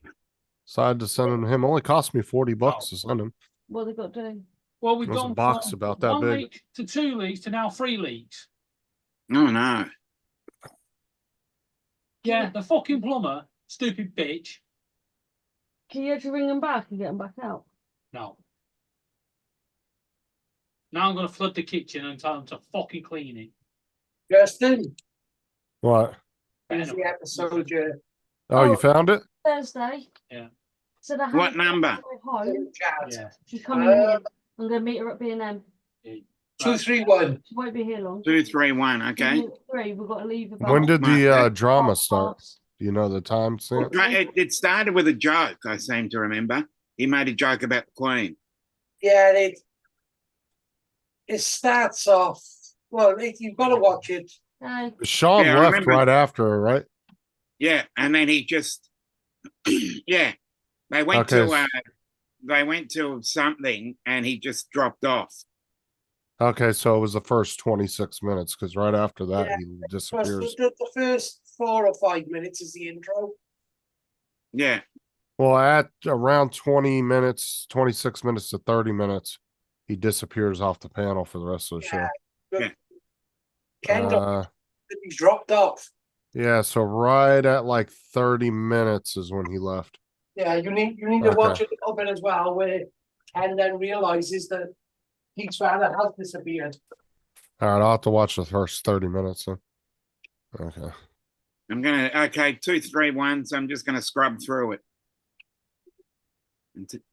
D: decided to send him to him. It only cost me $40 to send him.
A: what they got doing?
E: Well, we've
D: It was a
E: gone
D: box
E: from
D: about that
E: 1
D: big.
E: leak to 2 leaks to now 3 leaks.
F: Oh no.
E: Yeah, the fucking plumber, stupid bitch.
A: Can you actually ring them back and get them back out?
E: No. Now I'm going to flood the kitchen and tell them to fucking clean it.
C: Justin,
D: What?
C: is the episode
D: Oh, you found it?
A: Thursday.
E: Yeah.
A: So I
F: What number?
A: home.
C: chat?
E: Yeah.
A: She's coming in. I'm going to meet her at B&M.
C: 231.
A: She won't be here long.
F: 231. Okay.
A: 3, we've got to leave about.
D: When did the
F: Okay.
D: drama start? Do you know the time stamp?
F: It started with a joke, I seem to remember. He made a joke about the Queen.
C: Yeah, it starts off. Well, you've got to watch it.
A: No.
D: Sean
F: Yeah, I
D: left
F: remember.
D: right after her, right?
F: Yeah, and then he just yeah. They went
D: Okay.
F: to something and he just dropped off.
D: Okay, so it was the first 26 minutes because right after that
C: Yeah,
D: he
C: Plus,
D: disappears.
C: the first 4 or 5 minutes is the intro.
F: Yeah.
D: Well, at around 20 minutes, 26 minutes to 30 minutes, he disappears off the panel for the rest of the show.
F: Yeah.
C: Ken
D: Uh,
C: he dropped off.
D: yeah, so right at like 30 minutes is when he left.
C: Yeah, you need to watch a little bit as well, where Ken then realizes that his father has disappeared.
D: All right, I'll have to watch the first 30 minutes then. Okay.
F: I'm gonna 231, so I'm just gonna scrub through it.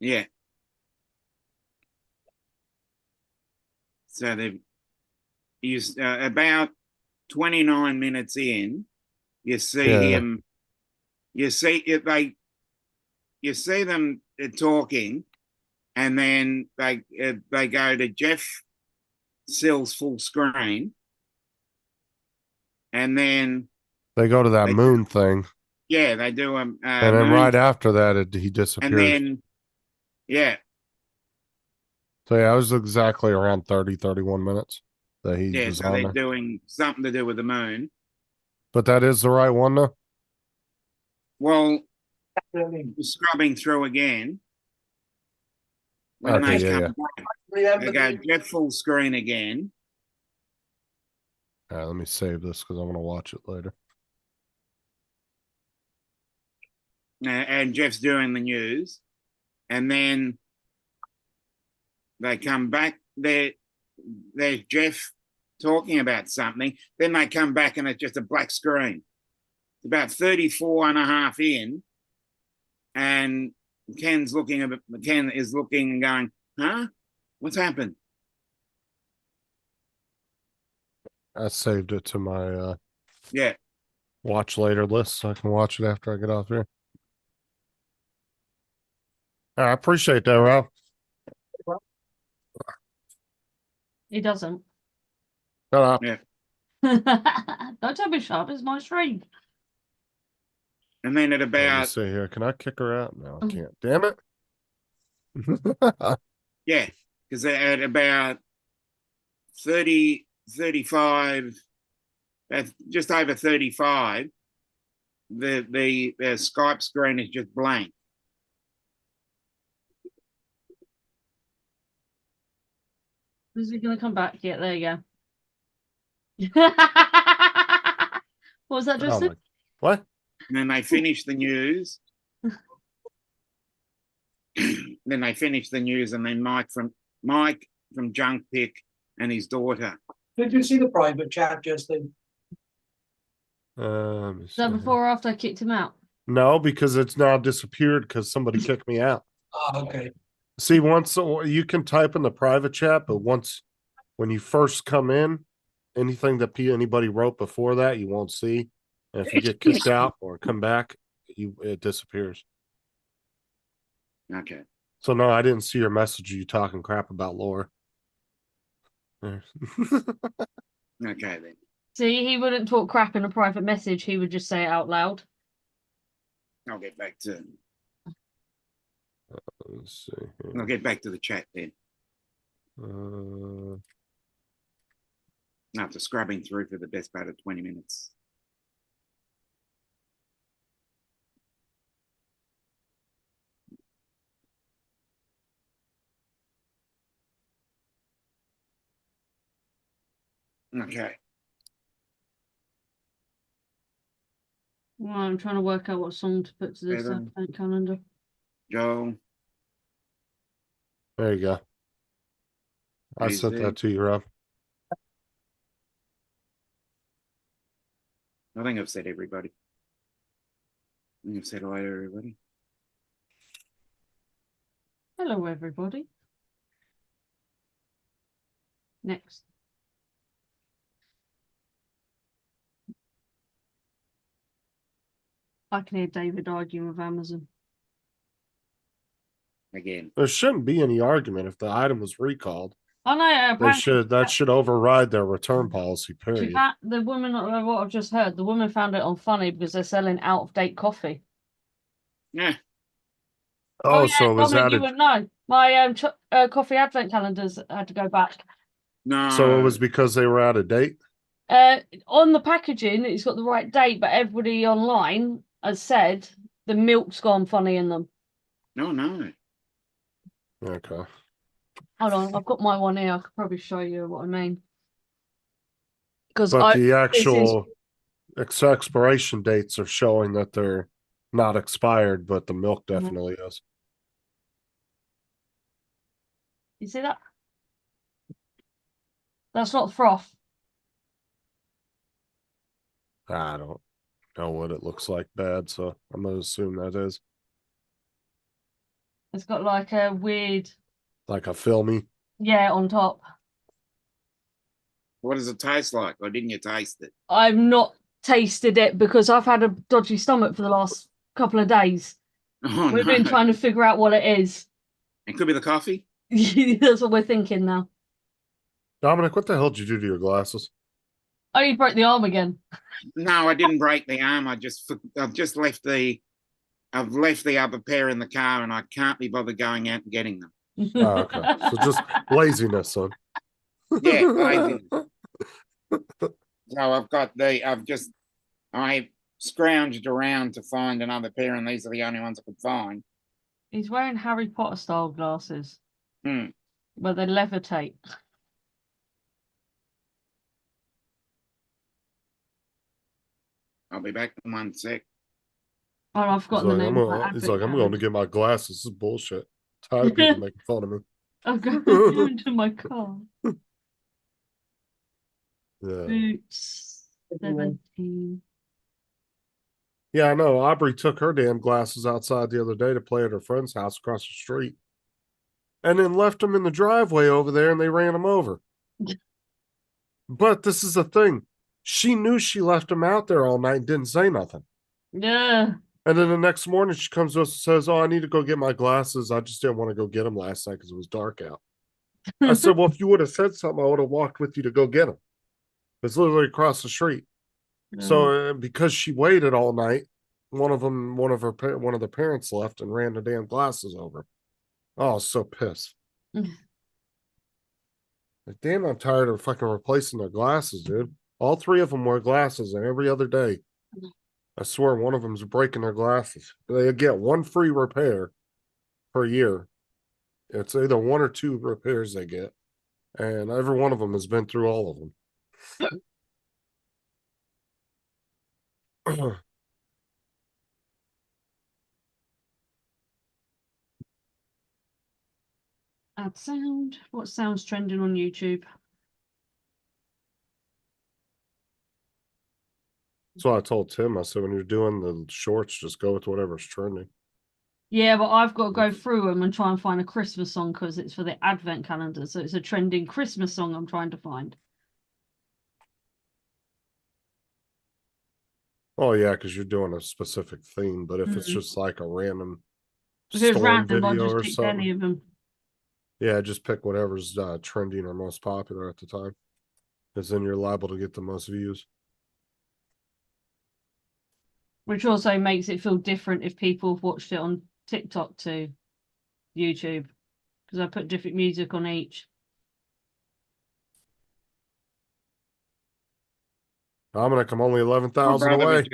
F: Yeah. So they've used about 29 minutes in, you see him, you see them talking, and then they go to Jeff Sill's full screen, and then
D: they go to that moon thing.
F: Yeah, they do
D: and then right after that, he disappears.
F: And then, yeah.
D: So yeah, it was exactly around 30, 31 minutes that he was
F: so
D: on
F: they're
D: there.
F: doing something to do with the moon.
D: But that is the right one, though?
F: Well, scrubbing through again. When
D: Okay,
F: they
D: yeah.
F: They go Jeff full screen again.
D: All right, let me save this because I want to watch it later.
F: And Jeff's doing the news. And then they come back. There's Jeff talking about something. Then they come back and it's just a black screen. It's about 34 and a half in. And Ken is looking and going, huh? What's happened?
D: I saved it to my
F: Yeah.
D: watch later list so I can watch it after I get off here. I appreciate that, Rob.
A: He doesn't.
D: Shut up.
F: Yeah.
A: Don't tell me sharp, it's my stream.
F: And then at
D: Let me
F: about,
D: see here. Can I kick her out? No, I
A: Oh.
D: can't. Damn it.
F: yeah, because at about 30, 35, just over 35, the Skype screen is just blank.
A: Is he gonna come back? Yeah, there you go. What was that just?
D: Oh, what?
F: And then they finish the news. Then they finish the news, and then Mike from Junk Pick and his daughter.
C: Did you see the private chat, Justin?
A: Is that before or after I kicked him out?
D: No, because it's now disappeared because somebody kicked me out.
C: Oh, okay.
D: See, once you can type in the private chat, but when you first come in, anything that anybody wrote before that, you won't see. And if you get kicked out or come back, it disappears.
F: Okay.
D: So no, I didn't see your message. You talking crap about Laura.
F: Okay then.
A: See, he wouldn't talk crap in a private message. He would just say it out loud.
F: I'll get back to.
D: Let's see. Here.
F: I'll get back to the chat then. After scrubbing through for the best part of 20 minutes. Okay.
A: Well, I'm trying to work out what song to put to this
F: Better.
A: advent calendar.
F: Joel.
D: There you go. I
F: He's
D: sent
F: there.
D: that to you, Rob.
F: I think I've said everybody. I think I've said hello to everybody.
A: Hello, everybody. Next. I can hear David arguing with Amazon.
F: Again.
D: There shouldn't be any argument if the item was recalled.
A: Oh no, apparently
D: That should override their return policy. Period.
A: the woman, what I've just heard, the woman found it on Funny because they're selling out of date coffee.
F: Yeah.
D: Oh,
A: yeah,
D: so it was
A: Dominic, you
D: added.
A: wouldn't know. My coffee advent calendars had to go back.
F: No.
D: So it was because they were out of date.
A: On the packaging, it's got the right date, but everybody online has said the milk's gone funny in them.
F: No.
D: Okay.
A: Hold on, I've got my one here. I could probably show you what I mean. Because
D: But the actual expiration dates are showing that they're not expired, but the milk definitely is.
A: You see that? That's not froth.
D: I don't know what it looks like bad, so I'm gonna assume that is
A: It's got like a weird,
D: like a filmy.
A: yeah, on top.
F: What does it taste like? Or didn't you taste it?
A: I've not tasted it because I've had a dodgy stomach for the last couple of days.
F: Oh,
A: We've
F: no.
A: been trying to figure out what it is.
F: It could be the coffee.
A: That's what we're thinking now.
D: Dominic, what the hell did you do to your glasses?
A: Oh, you broke the arm again.
F: No, I didn't break the arm. I've just left the other pair in the car, and I can't be bothered going out and getting them.
D: Oh, okay. So just laziness, son.
F: Yeah, laziness. So I scrounged around to find another pair, and these are the only ones I could find.
A: He's wearing Harry Potter style glasses.
F: Hmm.
A: Where they levitate.
F: I'll be back in 1 sec.
A: Oh, I've forgotten the name of my
D: He's
A: advent
D: like, I'm going to
A: calendar.
D: get my glasses. This is bullshit. Tired of people making fun of me.
A: I'm going into my car.
D: Yeah.
A: Boots 17.
D: Yeah, I know. Aubrey took her damn glasses outside the other day to play at her friend's house across the street. And then left them in the driveway over there and they ran them over. But this is the thing. She knew she left him out there all night and didn't say nothing.
A: Yeah.
D: And then the next morning she comes to us and says, "Oh, I need to go get my glasses. I just didn't want to go get them last night because it was dark out." I said, "Well, if you would have said something, I would have walked with you to go get them. It's literally across the street." So because she waited all night, one of the parents left and ran the damn glasses over. Oh, I was so pissed. Like, damn, I'm tired of fucking replacing their glasses, dude. All three of them wear glasses, and every other day, I swear one of them's breaking their glasses. They get one free repair per year. It's either one or two repairs they get, and every one of them has been through all of them.
A: Add sound. What sound's trending on YouTube?
D: So I told Tim, I said, when you're doing the shorts, just go with whatever's trending.
A: Yeah, but I've got to go through them and try and find a Christmas song because it's for the Advent calendar. So it's a trending Christmas song I'm trying to find.
D: Oh yeah, because you're doing a specific theme. But if it's just like a random
A: If it's
D: storm
A: random, I'll
D: video
A: just
D: or
A: pick
D: something,
A: any of them.
D: yeah, just pick whatever's trending or most popular at the time, because then you're liable to get the most views.
A: Which also makes it feel different if people have watched it on TikTok to YouTube. Because I put different music on each.
D: Dominic, I'm only
F: My
D: 11,000
F: brother was
D: away.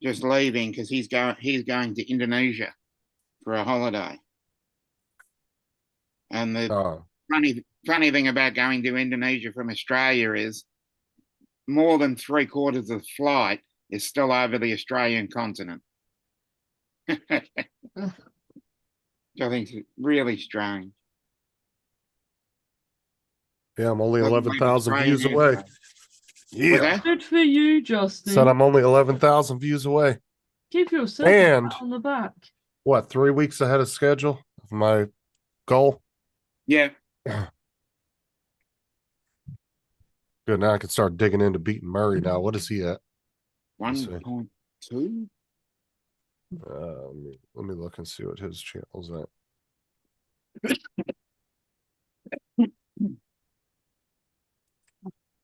F: just leaving because he's going to Indonesia for a holiday. And the
D: Oh,
F: funny thing about going to Indonesia from Australia is more than 3/4 of the flight is still over the Australian continent. Which I think is really strange.
D: yeah, I'm only
F: Doesn't leave
D: 11,000
F: Australian
D: views away.
F: airspace.
D: Yeah,
F: What's that?
A: Good for you, Justin.
D: said I'm only 11,000 views away.
A: Give yourself
D: And
A: a pat on the back.
D: what, 3 weeks ahead of schedule of my goal?
F: Yeah.
D: Good. Now I can start digging into beating Murray now. What is he at? Let's see.
F: 1.2.
D: Let me look and see what his channel's at.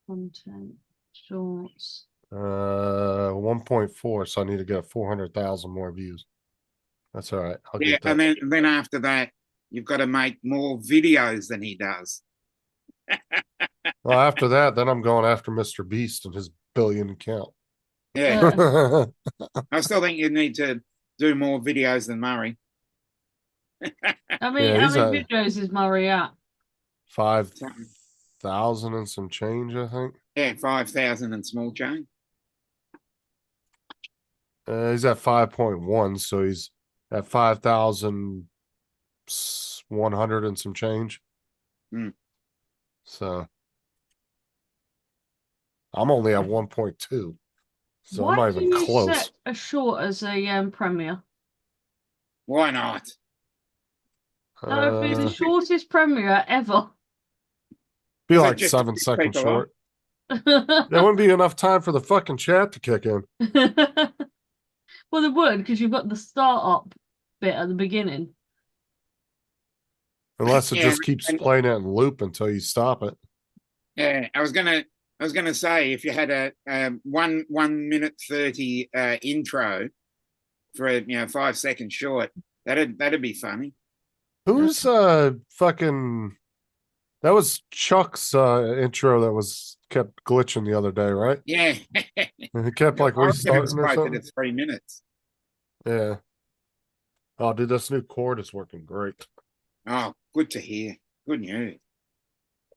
A: Content, shorts.
D: 1.4, so I need to get 400,000 more views. That's all right. I'll
F: Yeah,
D: get that.
F: and then after that, you've got to make more videos than he does.
D: Well, after that, then I'm going after Mr. Beast and his billion account.
F: Yeah. I still think you need to do more videos than Murray.
A: I mean,
D: Yeah,
A: how
D: he's
A: many
D: at
A: videos is Murray at?
D: 5,000 and some change, I think.
F: Yeah, 5,000 and small change.
D: He's at 5.1, so he's at 5,100 and some change. So I'm only at 1.2. So I'm
A: Why
D: not
A: do
D: even
A: you
D: close.
A: set a short as a premiere?
F: Why not?
A: That would be the shortest premiere ever.
D: Be
F: Is
D: like
F: that just
D: 7-second
F: people
D: short. There wouldn't be enough time for the fucking chat to kick in.
A: Well, there would, because you've got the start-up bit at the beginning.
D: Unless it
F: Yeah,
D: just keeps playing it in loop until you stop it.
F: Yeah, I was gonna say if you had a 1 minute 30 intro for a 5-second short, that'd be funny.
D: Who's fucking that was Chuck's intro that was kept glitching the other day, right?
F: Yeah.
D: And it kept like restarting or something.
F: At 3 minutes.
D: Yeah. Oh, dude, this new cord is working great.
F: Oh, good to hear. Good news.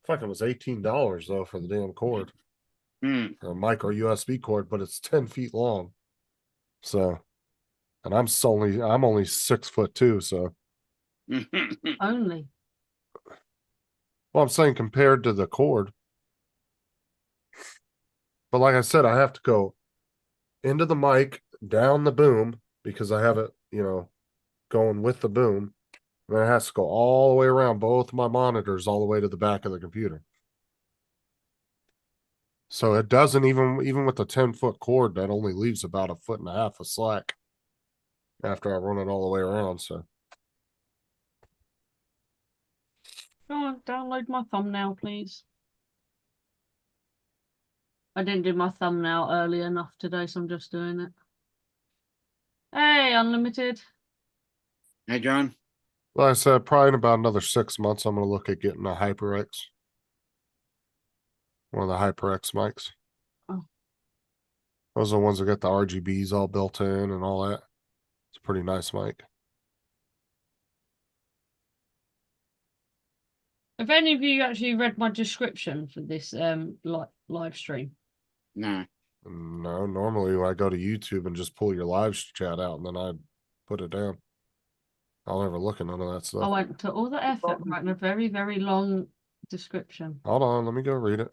D: Fucking was $18 though for the damn cord.
F: Hmm.
D: A micro USB cord, but it's 10 feet long. So, and I'm only 6'2", so.
A: Only.
D: Well, I'm saying compared to the cord. But like I said, I have to go into the mic, down the boom, because I have it, going with the boom. And then it has to go all the way around both my monitors, all the way to the back of the computer. So it doesn't even with the 10-foot cord, that only leaves about 1.5 feet of slack after I run it all the way around. So
A: Go on, download my thumbnail, please. I didn't do my thumbnail early enough today, so I'm just doing it. Hey, unlimited.
F: Hey, John.
D: like I said, probably in about another 6 months, I'm gonna look at getting a HyperX. One of the HyperX mics.
A: Oh.
D: Those are the ones that got the RGBs all built in and all that. It's a pretty nice mic.
A: Have any of you actually read my description for this live stream?
F: No.
D: No, normally when I go to YouTube and just pull your live chat out and then I put it down. I'll never look at none of that
A: I
D: stuff.
A: went to all the effort writing a very, very long description.
D: Hold on, let me go read it.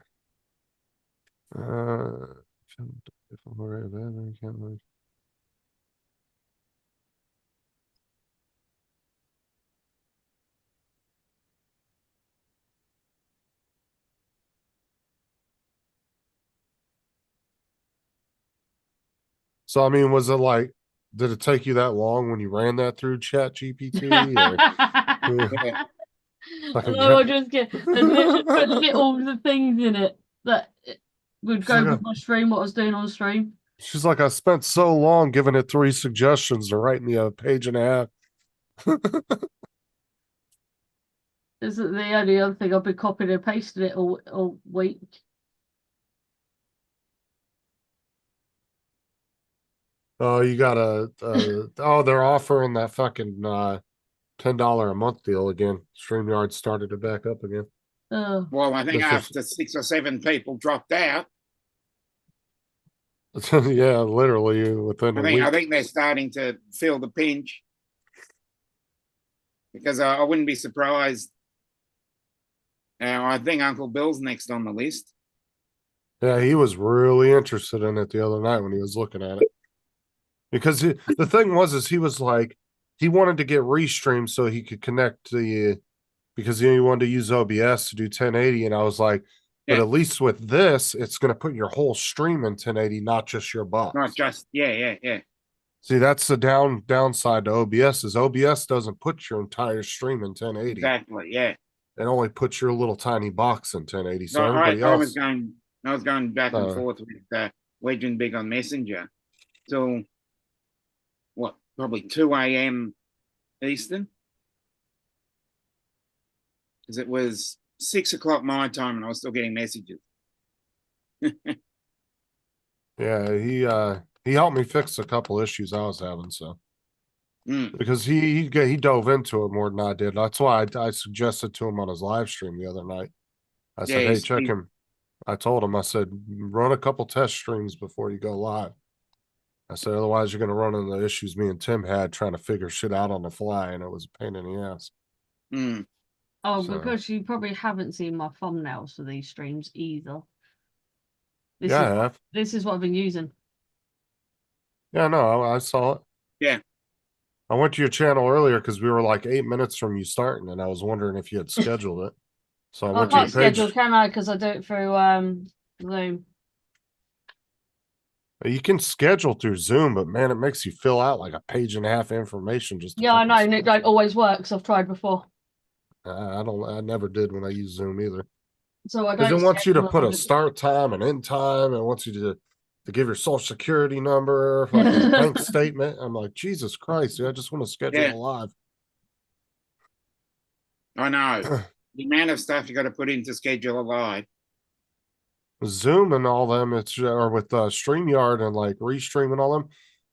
D: So I mean, was it like, did it take you that long when you ran that through Chat GPT?
F: Yeah.
A: No, I just get and literally put little the things in it that would go with my stream, what I was doing on stream.
D: She's like, I spent so long giving it 3 suggestions to write me a page and a half.
A: Isn't the only other thing I've been copying and pasting it all week.
D: Oh, you got oh, they're offering that fucking $10 a month deal again. StreamYard started to back up again.
F: Well, I think after 6 or 7 people dropped out.
D: Yeah, literally within a week.
F: I think they're starting to feel the pinch. Because I wouldn't be surprised. I think Uncle Bill's next on the list.
D: Yeah, he was really interested in it the other night when he was looking at it. Because the thing is he was like, he wanted to get restream so he could connect the, because he wanted to use OBS to do 1080. And I was like, but at least with this, it's going to put your whole stream in 1080, not just your box.
F: Not just, yeah.
D: See, that's the downside to OBS is OBS doesn't put your entire stream in 1080.
F: Exactly, yeah.
D: It only puts your little tiny box in 1080. So
F: everybody else, I was going back and forth with Legend Big on Messenger till what, probably 2 a.m. Eastern, because it was 6 o'clock my time and I was still getting messages.
D: Yeah, he helped me fix a couple issues I was having, so because he dove into it more than I did. That's why I suggested to him on his live stream the other night. I said, hey, check him. I told him, I said, run a couple test streams before you go live. I said, otherwise you're going to run into the issues me and Tim had trying to figure shit out on the fly, and it was a pain in the ass.
A: Oh, so. Because you probably haven't seen my thumbnails for these streams either. I have. This is what I've been using.
D: Yeah, no, I saw it.
F: Yeah.
D: I went to your channel earlier because we were like 8 minutes from you starting, and I was wondering if you had scheduled it. So I went to your page.
A: Schedule, can I? Because I do it through Zoom.
D: You can schedule through Zoom, but man, it makes you fill out like a page and a half of information. Just
A: I know, and it don't always work. Because I've tried before.
D: I never did when I used Zoom either.
A: So I don't.
D: Because it wants you to put a start time and end time, and it wants you to give your social security number, like a bank statement. I'm like, Jesus Christ, dude, I just want to schedule a live.
F: I know. The amount of stuff you got to put in to schedule a live.
D: Zoom and all them, or with StreamYard and like Restream and all them,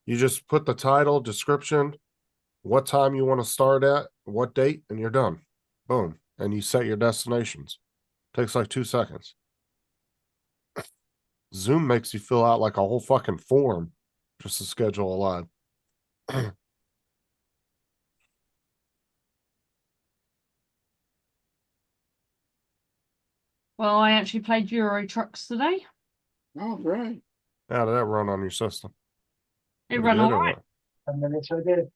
D: you just put the title, description, what time you want to start at, what date, and you're done. Boom. And you set your destinations. Takes like 2 seconds. Zoom makes you fill out like a whole fucking form just to schedule a live.
A: Well, I actually played Euro Trucks today.
F: Oh, great.
D: How did that run on your system?
A: It ran all right.
C: 10 minutes I did.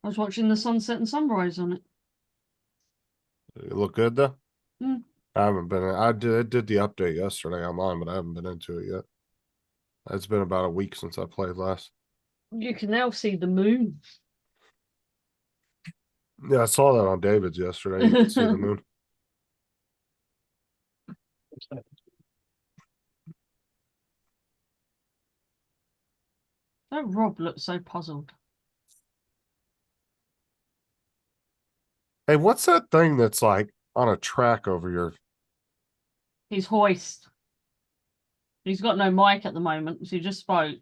A: I was watching the sunset and sunrise on it.
D: It look good though? I haven't been. I did the update yesterday online, but I haven't been into it yet. It's been about a week since I played last.
A: You can now see the moon.
D: Yeah, I saw that on David's yesterday. You could see the moon.
A: Don't Rob look so puzzled?
D: Hey, what's that thing that's like on a track over your?
A: He's hoist. He's got no mic at the moment, so he just spoke.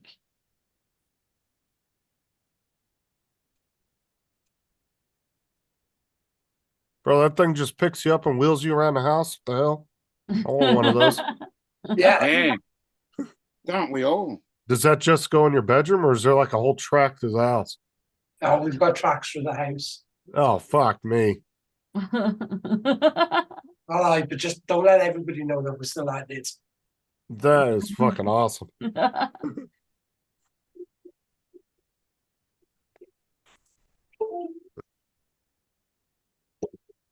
D: Bro, that thing just picks you up and wheels you around the house. What the hell? I want one of those.
C: Yeah.
F: Yeah. Don't we all?
D: Does that just go in your bedroom, or is there like a whole track through the house?
C: Oh, we've got tracks through the house.
D: Oh, fuck me.
C: All right, but just don't let everybody know that we're still at it.
D: That is fucking awesome.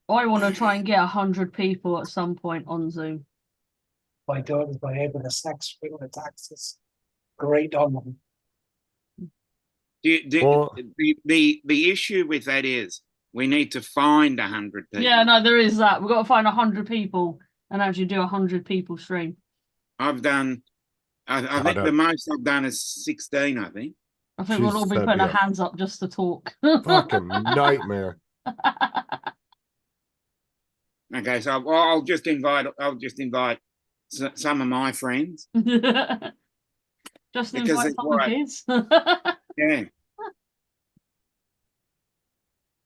A: I want to try and get 100 people at some point on Zoom.
C: My daughter's by able to sex with the taxes. Great on them.
D: Well-
F: The issue with that is we need to find 100 people.
A: Yeah, no, there is that. We've got to find 100 people and actually do 100 people stream.
F: I've done. I think the most I've done is 16. I think.
A: I think we'll all
D: Jesus,
A: be
D: that'd
A: putting
D: be
A: our
D: a
A: hands up just to talk.
D: Fucking nightmare.
F: Okay, so I'll just invite. Some of my friends.
A: Just
F: Because
A: invite
F: it's
A: some of
F: like-
A: his.
F: Yeah.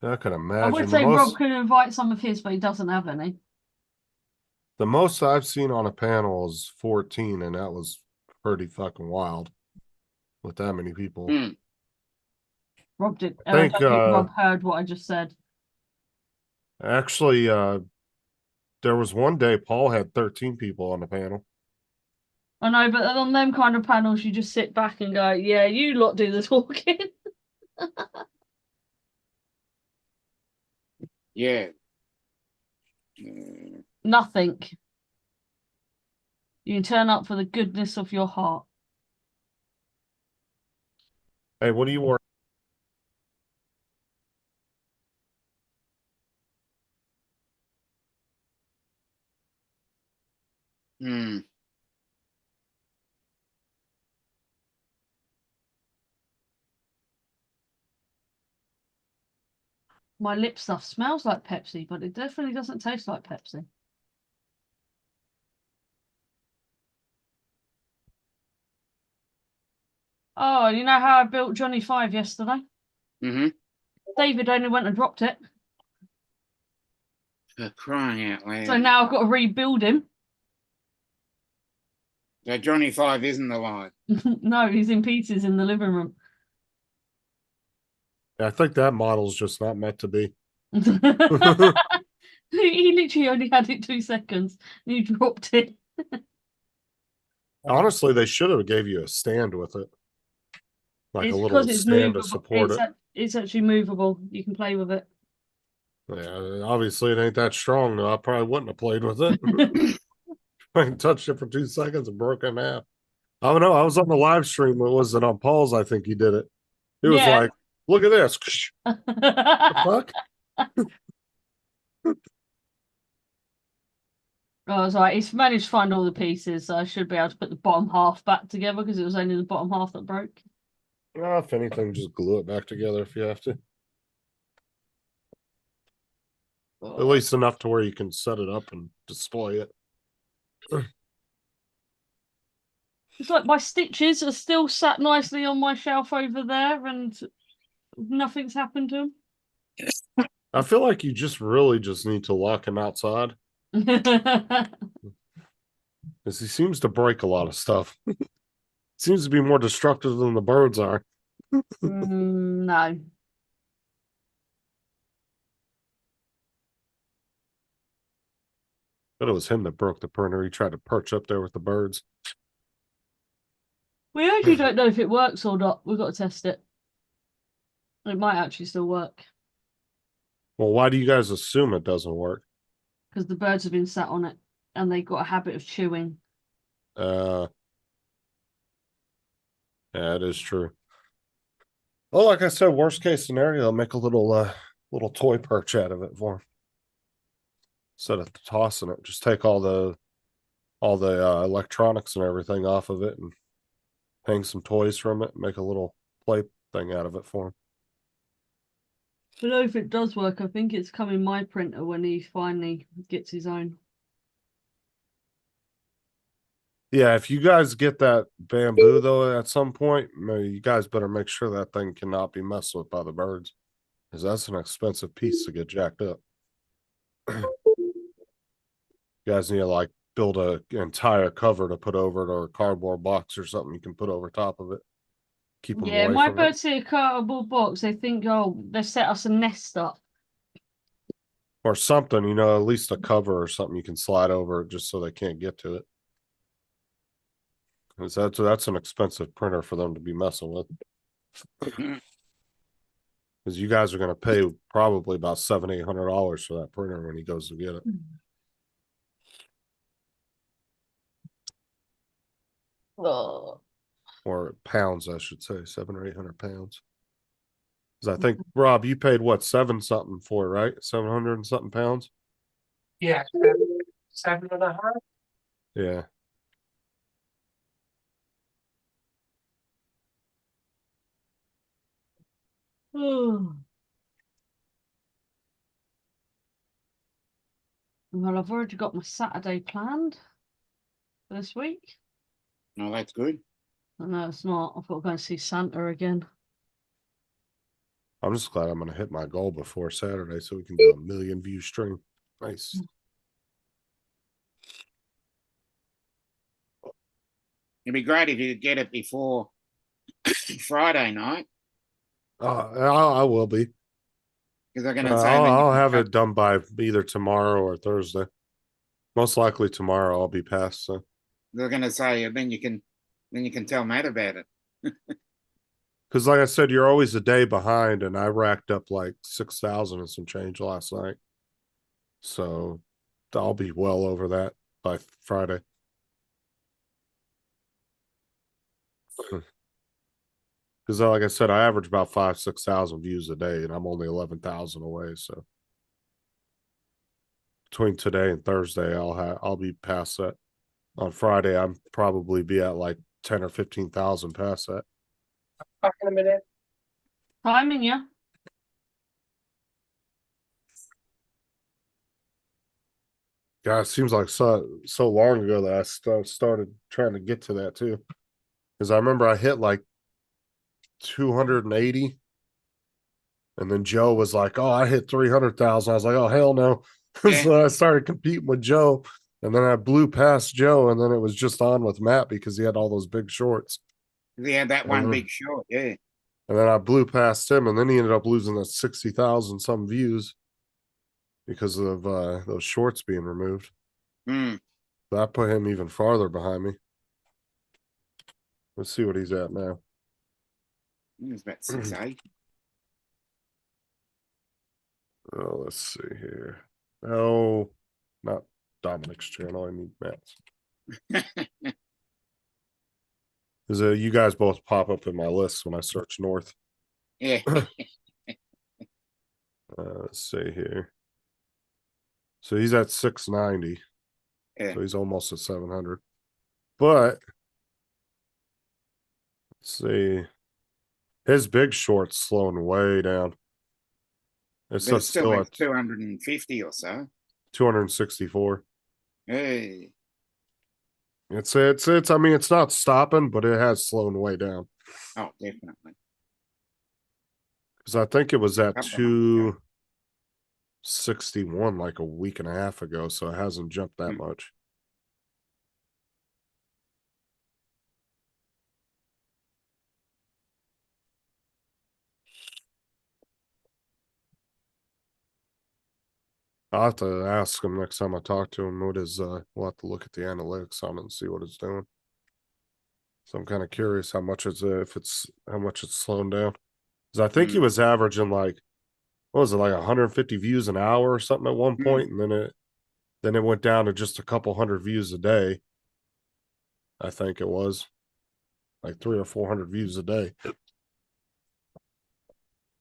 D: I can
A: I
D: imagine.
A: would
D: The
A: say Rob
D: most,
A: could invite some of his, but he doesn't have any.
D: the most I've seen on a panel is 14, and that was pretty fucking wild with that many people.
F: Mm.
A: Rob did.
D: I think,
A: don't think Rob heard what I just said.
D: Actually, there was one day Paul had 13 people on the panel.
A: I know, but on them kind of panels, you just sit back and go, "Yeah, you lot do the talking."
F: Yeah.
A: Nothing. You can turn up for the goodness of your heart.
D: Hey, what do you work?
F: Hmm.
A: My lip stuff smells like Pepsi, but it definitely doesn't taste like Pepsi. Oh, you know how I built Johnny 5 yesterday?
F: Mm-hmm.
A: David only went and dropped it.
F: For crying out loud.
A: So now I've got to rebuild him.
F: So Johnny 5 isn't alive.
A: No, he's in pieces in the living room.
D: I think that model's just not meant to be.
A: He literally only had it 2 seconds. And he dropped it.
D: Honestly, they should have gave you a stand with it. Like
A: It's
D: a little
A: because it's
D: stand to
A: movable.
D: support it.
A: It's actually movable. You can play with it.
D: Yeah, obviously it ain't that strong, though. I probably wouldn't have played with it. I touched it for 2 seconds and broke it in half. I don't know. I was on the live stream. What was it on Paul's? I think he did it. He was
A: Yeah.
D: like, look at this. Fuck.
A: I was like, he's managed to find all the pieces, so I should be able to put the bottom half back together because it was only the bottom half that broke.
D: If anything, just glue it back together if you have to. At least enough to where you can set it up and display it.
A: It's like my stitches are still sat nicely on my shelf over there and nothing's happened to
D: I feel like you just really just need to lock him outside
A: them.
D: because he seems to break a lot of stuff. Seems to be more destructive than the birds are.
A: No.
D: But it was him that broke the printer. He tried to perch up there with the birds.
A: We actually don't know if it works or not. We've got to test it. It might actually still work.
D: Well, why do you guys assume it doesn't work?
A: because the birds have been sat on it and they got a habit of chewing.
D: Yeah, it is true. Well, like I said, worst case scenario, I'll make a little toy perch out of it for him. Instead of tossing it, just take all the electronics and everything off of it and hang some toys from it and make a little play thing out of it for him.
A: But if it does work, I think it's coming my printer when he finally gets his own.
D: Yeah, if you guys get that bamboo though at some point, you guys better make sure that thing cannot be messed with by the birds, because that's an expensive piece to get jacked up. You guys need to like build an entire cover to put over it, or a cardboard box or something you can put over top of it. Keep them
A: Yeah,
D: away
A: my
D: from it.
A: birds see a cardboard box. They think, oh, they've set us a nest up.
D: Or something, you know, at least a cover or something you can slide over just so they can't get to it. Because that's an expensive printer for them to be messing with. Because you guys are going to pay probably about $700-800 for that printer when he goes to get it.
A: Oh.
D: Or pounds, I should say, 700 or 800 pounds. Because I think Rob, you paid what, 7 something for it, right? 700 and something pounds.
C: Yeah, 7.5.
D: Yeah.
A: Well, I've already got my Saturday planned for this week.
F: No, that's good.
A: No, it's not. I've got to go and see Santa again.
D: I'm just glad I'm going to hit my goal before Saturday so we can do a 1,000,000 view stream. Nice.
F: It'd be great if you could get it before Friday night,
D: I will be.
F: because they're going to say then you
D: I'll
F: can
D: have
F: cut-
D: it done by either tomorrow or Thursday. Most likely tomorrow I'll be past. So.
F: They're going to say then you can tell Matt about it.
D: Because like I said, you're always a day behind, and I racked up like 6,000 and some change last night. So I'll be well over that by Friday. Because like I said, I average about 5,000-6,000 views a day, and I'm only 11,000 away. So between today and Thursday, I'll be past that. On Friday, I'm probably be at like 10 or 15,000 past that.
C: Back in a minute.
A: Timing, yeah.
D: God, it seems like so long ago that I started trying to get to that too. Because I remember I hit like 280, and then Joe was like, "Oh, I hit 300,000." I was like, "Oh, hell no!"
F: Yeah.
D: So I started competing with Joe, and then I blew past Joe, and then it was just on with Matt because he had all those big shorts.
F: Yeah, that one
D: Mhm.
F: big short. Yeah.
D: And then I blew past him, and then he ended up losing that 60,000 some views because of those shorts being removed.
F: Mm.
D: That put him even farther behind me. Let's see what he's at now.
F: It's about 6'8".
D: Oh, let's see here. No, not Dominic's channel. I need Matt's. Because you guys both pop up in my list when I search North.
F: Yeah.
D: Let's see here. So he's at 690.
F: Yeah.
D: So he's almost at 700. But let's see. His big short's slowing way down. It's
F: But it's
D: still
F: still
D: at
F: like 250 or so.
D: 264.
F: Hey.
D: It's I mean, it's not stopping, but it has slowed way down.
F: Oh, definitely.
D: Because I think it was at
F: Couple of months ago.
D: 261 like a week and a half ago, so it hasn't jumped that much. I'll have to ask him next time I talk to him what is we'll have to look at the analytics on it and see what it's doing. So I'm kind of curious how much it's how much it's slowing down. Because I think he was averaging like, what was it, like 150 views an hour or something at one point, and then Then it went down to just a couple hundred views a day. I think it was like 300 or 400 views a day.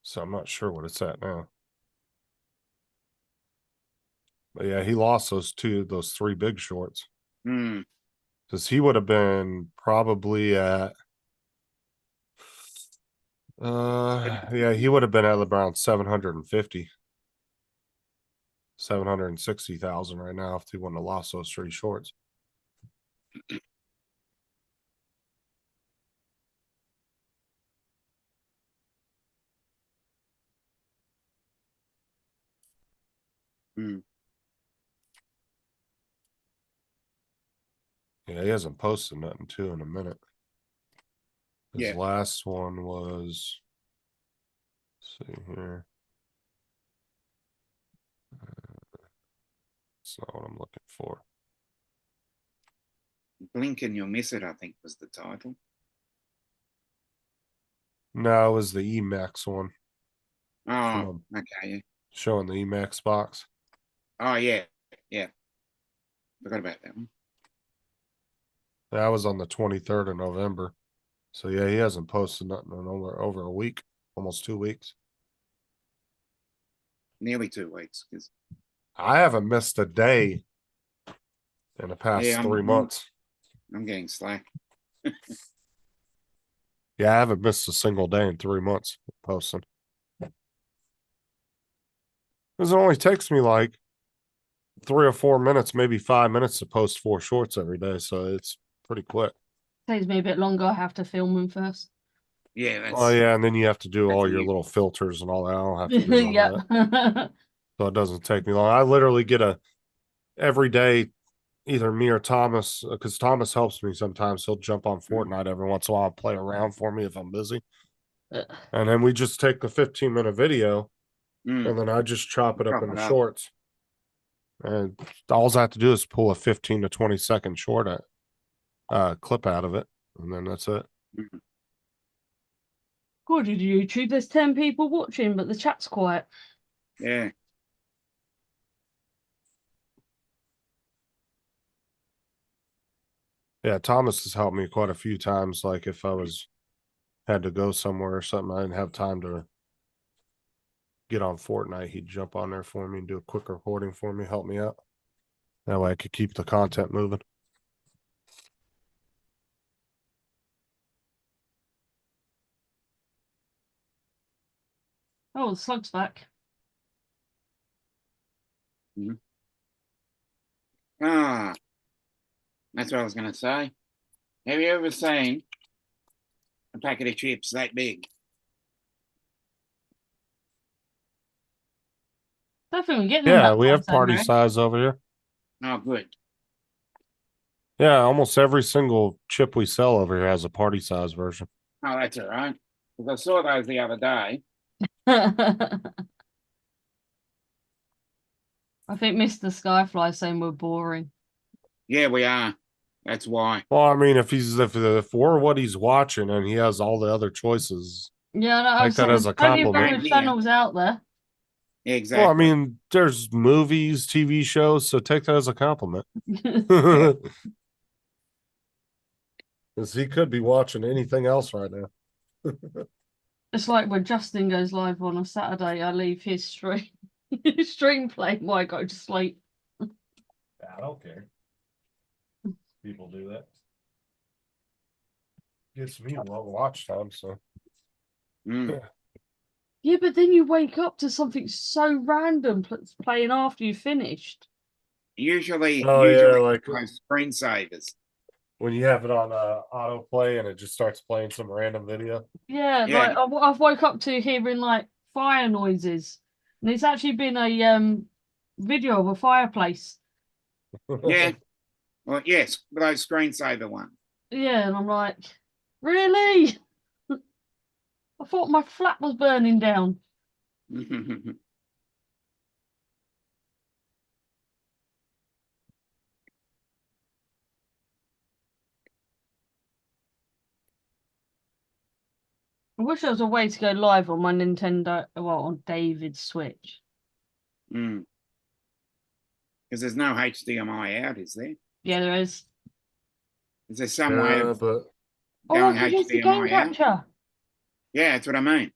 D: So I'm not sure what it's at now. But yeah, he lost those three big shorts.
F: Mm.
D: Because he would have been probably at yeah, he would have been at around 750. 760,000 right now if he wouldn't have lost those three shorts.
F: Mm.
D: Yeah, he hasn't posted nothing too in a minute. His
F: Yeah.
D: last one was, let's see here. That's not what I'm looking for.
F: Blink and You'll Miss It, I think, was the title.
D: No, it was the Emax one.
F: Oh, okay.
D: Showing the Emax box.
F: Oh, yeah. Yeah. Forgot about that one.
D: That was on the 23rd of November. So yeah, he hasn't posted nothing in over a week, almost 2 weeks.
F: Nearly 2 weeks. Because
D: I haven't missed a day in the past
F: yeah,
D: 3 months.
F: I'm getting slack.
D: Yeah, I haven't missed a single day in 3 months posting. Because it only takes me like 3 or 4 minutes, maybe 5 minutes to post 4 shorts every day. So it's pretty quick.
A: Takes me a bit longer. I have to film them first.
F: Yeah, that's
D: Oh yeah, and then you have to do all
F: that's
D: your
F: you.
D: little filters and all that. I don't have to do none
A: Yep.
D: of that. So it doesn't take me long. I literally get every day, either me or Thomas, because Thomas helps me sometimes. He'll jump on Fortnite every once in a while and play around for me if I'm busy. And then we just take the 15-minute video
F: Mm.
D: and then I just chop it up
F: Chop
D: into
F: it up.
D: shorts. And all I have to do is pull a 15 to 20-second short clip out of it, and then that's it.
F: Mhm.
A: God, did YouTube? There's 10 people watching, but the chat's quiet.
F: Yeah.
D: Yeah, Thomas has helped me quite a few times. Like if I had to go somewhere or something, I didn't have time to get on Fortnite, he'd jump on there for me and do a quick recording for me, help me out. That way I could keep the content moving.
A: Oh, the slug's back.
F: Ah, that's what I was going to say. Have you ever seen a packet of chips that big?
A: I think we're getting them
D: Yeah,
A: that
D: we have
A: size then,
D: party
A: Rick.
D: size over here.
F: Oh, good.
D: Yeah, almost every single chip we sell over here has a party size version.
F: Oh, that's all right. Because I saw those the other day.
A: I think Mr. Skyfly saying we're boring.
F: Yeah, we are. That's why.
D: Well, I mean, if we're what he's watching and he has all the other choices,
A: Yeah, no, I
D: take
A: was
D: that
A: saying
D: as
A: there's
D: a
A: plenty of
D: compliment.
A: other
F: Yeah.
A: channels out there.
F: Yeah, exactly.
D: Well, I mean, there's movies, TV shows, so take that as a compliment.
F: Yeah.
D: Because he could be watching anything else right now.
A: It's like when Justin goes live on a Saturday, I leave his stream playing while I go to sleep.
D: I don't care. People do that. Gets me watch time, so.
F: Mm.
A: Yeah, but then you wake up to something so random playing after you finished.
F: Usually,
D: Oh, yeah, like
F: those screensavers.
D: when you have it on autoplay and it just starts playing some random video.
A: Yeah,
F: Yeah.
A: like I've woke up to hearing like fire noises, and it's actually been a video of a fireplace.
F: Yeah. Well, yes, those screensaver ones.
A: Yeah, and I'm like, really? I thought my flat was burning down. I wish there was a way to go live on my Nintendo, well, on David's Switch.
F: Mm. Because there's no HDMI out, is there?
A: Yeah, there is.
F: Is there some way
D: Yeah,
F: of
D: but
A: Oh,
F: going
A: I can use the game
F: HDMI out?
A: capture.
F: Yeah, that's what I mean.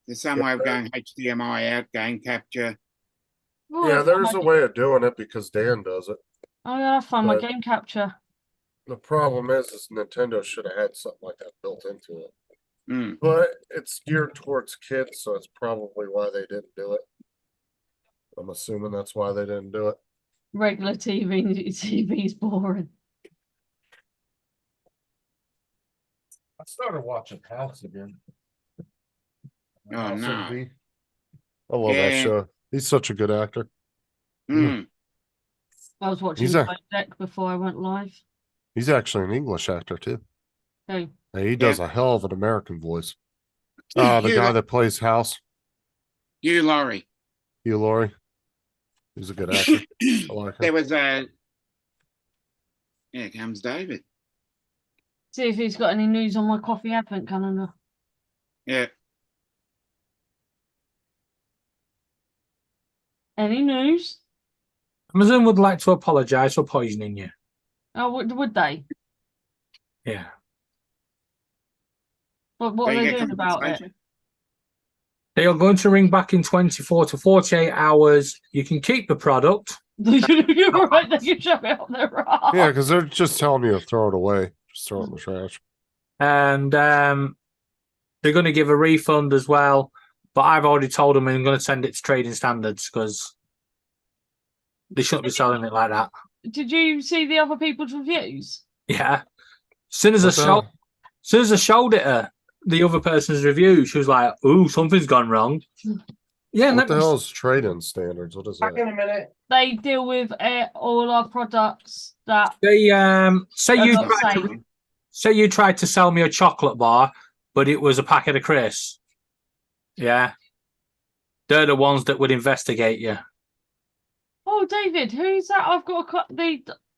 F: There's some
D: Yeah,
F: way of going HDMI out, game capture.
A: Oh,
D: yeah,
A: I'll
D: there's
A: find
D: a
A: my-
D: way of doing it because Dan does it.
A: Oh, yeah, I'll find my
D: but-
A: game capture.
D: The problem is Nintendo should have had something like that built into it.
F: Mm.
D: But it's geared towards kids, so it's probably why they didn't do it. I'm assuming that's why they didn't do it.
A: Regular TV's boring.
D: I started watching House again.
F: Oh,
D: House
F: no.
D: MD. I love that
F: Yeah.
D: show. He's such a good actor.
F: Mm.
A: I was watching
D: He's
A: the
D: a-
A: deck before I went live.
D: He's actually an English actor too.
A: Oh,
D: And he does a hell of an American voice. The
F: Hugh,
D: guy that plays House,
F: Hugh Laurie.
D: Hugh Laurie. He's a good actor. I like
F: There
D: him.
F: was a. Here comes David.
A: see if he's got any news on my coffee advent calendar.
F: Yeah.
A: Any news?
G: Amazon would like to apologise for poisoning you.
A: Oh, would they?
G: Yeah.
A: What are
F: Don't
A: they
F: you get
A: doing about it?
F: compensation?
G: They are going to ring back in 24 to 48 hours. You can keep the product.
A: You're right. They can shove it up their ass.
D: Yeah, because they're just telling you to throw it away. Just throw it in the trash.
G: And they're going to give a refund as well. But I've already told them I'm going to send it to trading standards because they shouldn't be selling it like that.
A: Did you see the other people's reviews?
G: Yeah. As soon as I showed it her, the other person's review, she was like, "Ooh, something's gone wrong." Yeah,
D: What
G: let
D: the
G: me-
D: hell is trade-in standards? What is
C: Back in
D: that?
C: a minute.
A: They deal with all our products that
G: They say
A: are
G: you
A: not
G: tried
A: safe.
G: to, say you tried to sell me a chocolate bar, but it was a packet of crisps. Yeah, they're the ones that would investigate you.
A: Oh, David, who's that? I've got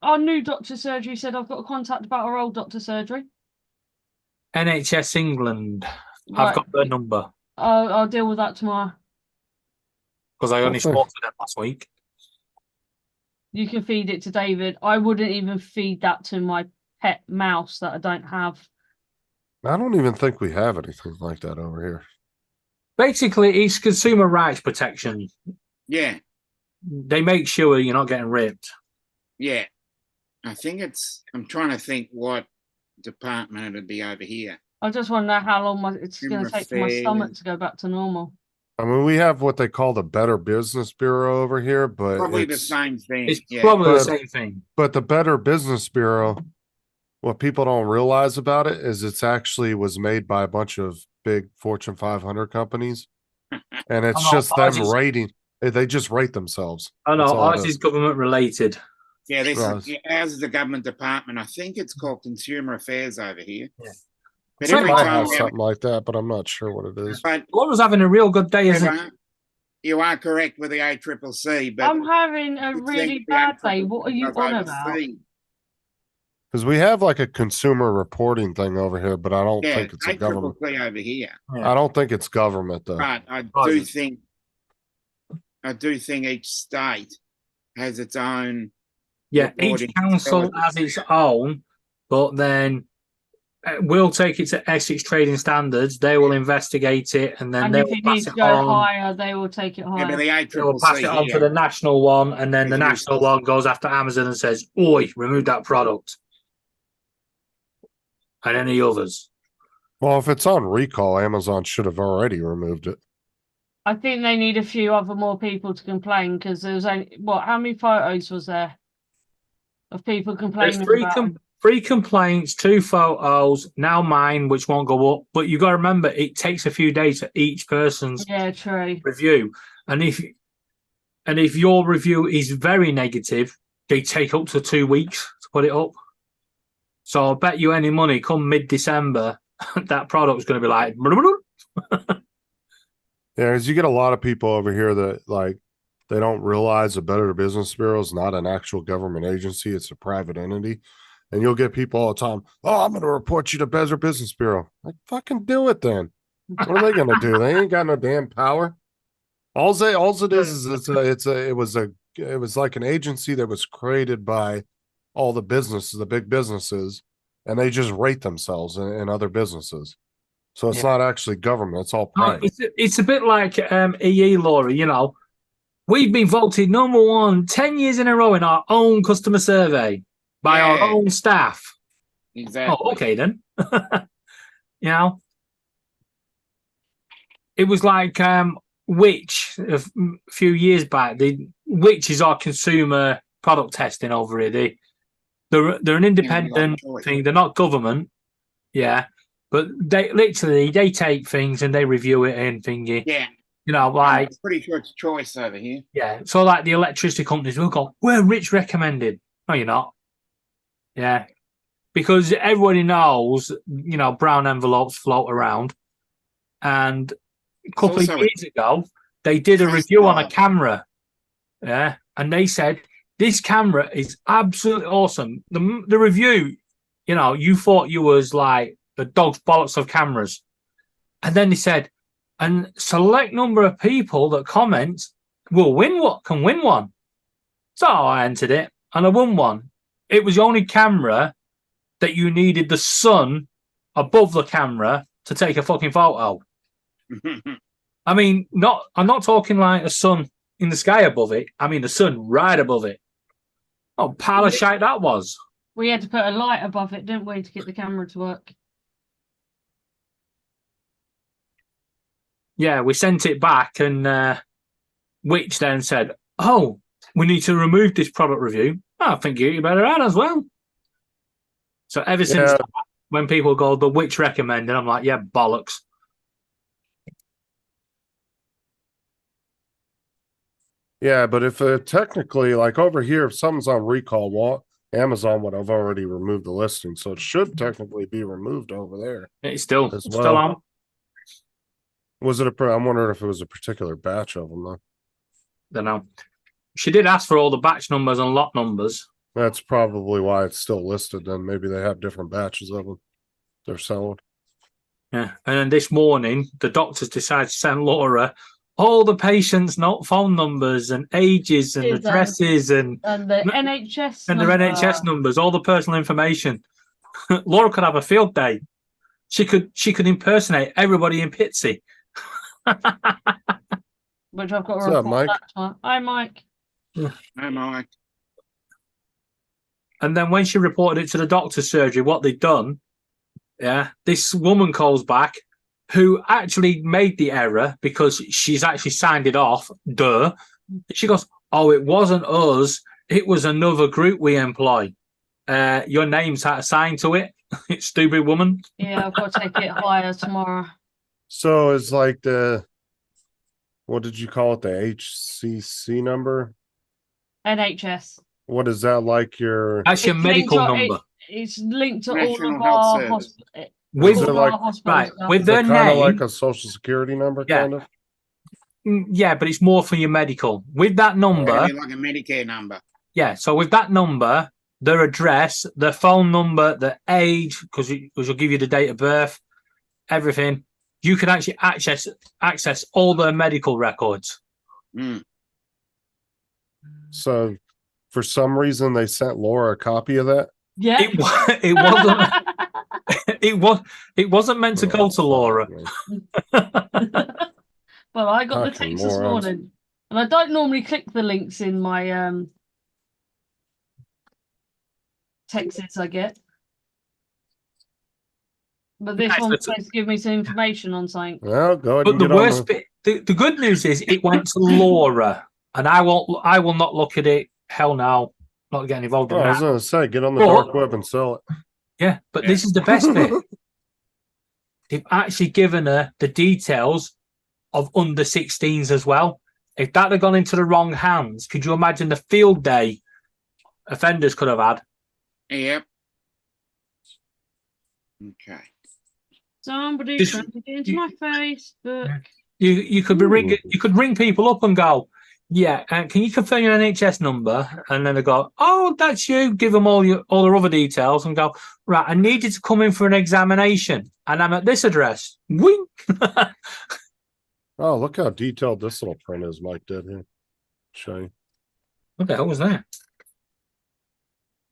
A: our new doctor surgery said I've got a contact about our old doctor surgery.
G: NHS England.
A: Right.
G: I've got their number
A: I'll deal with that tomorrow.
G: because I only
D: Okay.
G: spoke to them last week.
A: You can feed it to David. I wouldn't even feed that to my pet mouse that I don't have.
D: I don't even think we have anything like that over here.
G: Basically, it's consumer rights protection.
F: Yeah.
G: They make sure you're not getting ripped.
F: Yeah. I think it's. I'm trying to think what department it'd be over here.
A: I just want to know how long it's going to
F: Consumer
A: take for my stomach
F: affairs.
A: to go back to normal.
D: I mean, we have what they call the Better Business Bureau over here, but
F: Probably the
D: it's,
F: same thing.
G: It's
F: Yeah.
G: probably the
D: But-
G: same thing.
D: but the Better Business Bureau, what people don't realize about it is it's actually was made by a bunch of big Fortune 500 companies, and it's
G: Oh, no,
D: just them
G: ours is-
D: rating. They just rate themselves.
G: Oh no,
D: That's all it
G: ours
D: is.
G: is government related.
F: Yeah, this
D: Right.
F: is, yeah, ours is the government department. I think it's called Consumer Affairs over here.
G: Yeah.
F: But
G: So
F: every
D: Might
F: time
D: have
F: we have,
D: something like that, but I'm not sure what it is.
F: but
G: One was having a real good day, isn't it?
F: Trevor, you are correct with the ACCC, but
A: I'm having a
F: I think
A: really
F: the
A: bad day.
F: ACCC
A: What are you
F: does
A: on about?
F: oversee.
D: Because we have like a consumer reporting thing over here, but I don't
F: Yeah,
D: think it's a government.
F: ACCC over here.
D: I don't think it's government though.
F: But I do think each state has its own.
G: Yeah, each
F: reporting
G: council
F: facility.
G: has its own, but then we'll take it to Essex Trading Standards. They will investigate it, and then
A: And
G: they
A: if
G: will
A: it
G: pass
A: needs to
G: it
A: go
G: on.
A: higher, they will take it
F: Yeah, but
A: higher.
F: the
G: They will pass it
F: ACCC
G: on to
F: here,
G: the national one, and then the
F: Is
G: national
F: useless.
G: one goes after Amazon and says, "Oi, remove that product," and any others.
D: Well, if it's on recall, Amazon should have already removed it.
A: I think they need a few more people to complain because there was only how many photos was there of people
G: There's
A: complaining
G: three
A: about them?
G: three complaints, 2 photos, now mine, which won't go up. But you got to remember, it takes a few days for each person's
A: Yeah, true.
G: review, and if your review is very negative, they take up to 2 weeks to put it up. So I'll bet you any money, come mid-December, that product's going to be like.
D: Yeah, because you get a lot of people over here that like they don't realize the Better Business Bureau is not an actual government agency; it's a private entity. And you'll get people all the time. Oh, I'm going to report you to Better Business Bureau. Like, fucking do it then. What are they going to do? They ain't got no damn power. All it is it was a it was like an agency that was created by all the businesses, the big businesses, and they just rate themselves in other businesses. So it's not actually government; it's all private.
G: It's a bit like EE, Laura. You know, we've been voted number 1 10 years in a row in our own customer survey by our own staff.
F: Exactly.
G: Oh, okay then. You know, it was like Which a few years back. Which is our consumer product testing over here. They're an independent thing. They're not government. Yeah. But they take things and they review it and thingy.
F: Yeah.
G: You know, like
F: I'm pretty sure it's choice over here.
G: yeah. So like the electricity companies will go, we're Rich recommended. No, you're not. Yeah. Because everybody knows, you know, brown envelopes float around. And a couple of years ago, they did a review on a camera. Yeah. And they said, this camera is absolutely awesome. The review, you know, you thought you was like the dog's bollocks of cameras. And then they said, and select number of people that comment can win one. So I entered it and I won one. It was the only camera that you needed the sun above the camera to take a fucking photo. I mean, I'm not talking like a sun in the sky above it. I mean the sun right above it. Oh, pile of shite that was.
A: We had to put a light above it, didn't we, to get the camera to work?
G: Yeah, we sent it back and Which then said, oh, we need to remove this product review. I think you better add as well. So ever since that, when people go, the Which recommended, I'm like, yeah, bollocks.
D: Yeah, but if technically, like over here, if something's on recall, Amazon would have already removed the listing, so it should technically be removed over there.
G: It's still on.
D: Was it I'm wondering if it was a particular batch of them, though.
G: Don't know. She did ask for all the batch numbers and lot numbers.
D: That's probably why it's still listed. Then maybe they have different batches of them they're selling.
G: Yeah, and then this morning, the doctors decided to send Laura all the patients' phone numbers and ages and addresses and
A: the NHS
G: and their NHS numbers, all the personal information. Laura could have a field day. She could impersonate everybody in Pitsy.
A: Which I've got to
D: What's up,
A: report
D: Mike?
A: that to her. Hi, Mike.
F: Hi, Mike.
G: And then when she reported it to the doctor's surgery, what they'd done, yeah, this woman calls back who actually made the error because she's actually signed it off. Duh. She goes, oh, it wasn't us. It was another group we employ. Your name's assigned to it. Stupid woman.
A: Yeah, I've got to take it higher tomorrow.
D: So it's like what did you call it? The HCC number?
A: NHS.
D: What is that like your?
G: That's your medical number.
A: It's linked to
F: National
A: all of
F: Health
A: our
F: Service.
A: hospitals.
G: With
A: Right,
G: with their
D: kind of
G: name,
D: like a social security number, kind of.
G: Yeah, but it's more for your medical. With that number,
F: Like a Medicare number.
G: yeah. So with that number, their address, their phone number, their age, because you'll give you the date of birth, everything. You can actually access all their medical records.
F: Mm.
D: So, for some reason, they sent Laura a copy of that.
A: Yeah.
G: It wasn't. it wasn't meant to go to Laura.
A: Well, I got the
D: Fucking
A: text this
D: morons.
A: morning, and I don't normally click the links in my texts I get, but this
G: Nice,
A: one
G: that's-
A: says give me some information on something.
D: Well, go ahead.
G: But
D: And
G: the
D: get on
G: worst bit, the good news is, it went to Laura, and I will not look at it. Hell no, not getting involved in
D: Oh, I was
G: that.
D: gonna say, get on the
G: But-
D: dark web and sell it.
G: Yeah, but this is the best bit. They've actually given her the details of under 16s as well. If that had gone into the wrong hands, could you imagine the field day offenders could have had?
F: Yep. Okay.
A: Somebody's
G: This-
A: trying to get into my Facebook.
G: You could be ring people up and go, yeah, can you confirm your NHS number? And then they go, oh, that's you. Give them all their other details and go, right, I need you to come in for an examination, and I'm at this address. Wink.
D: Oh, look how detailed this little print is. Mike did here. Show you.
G: What the hell was that?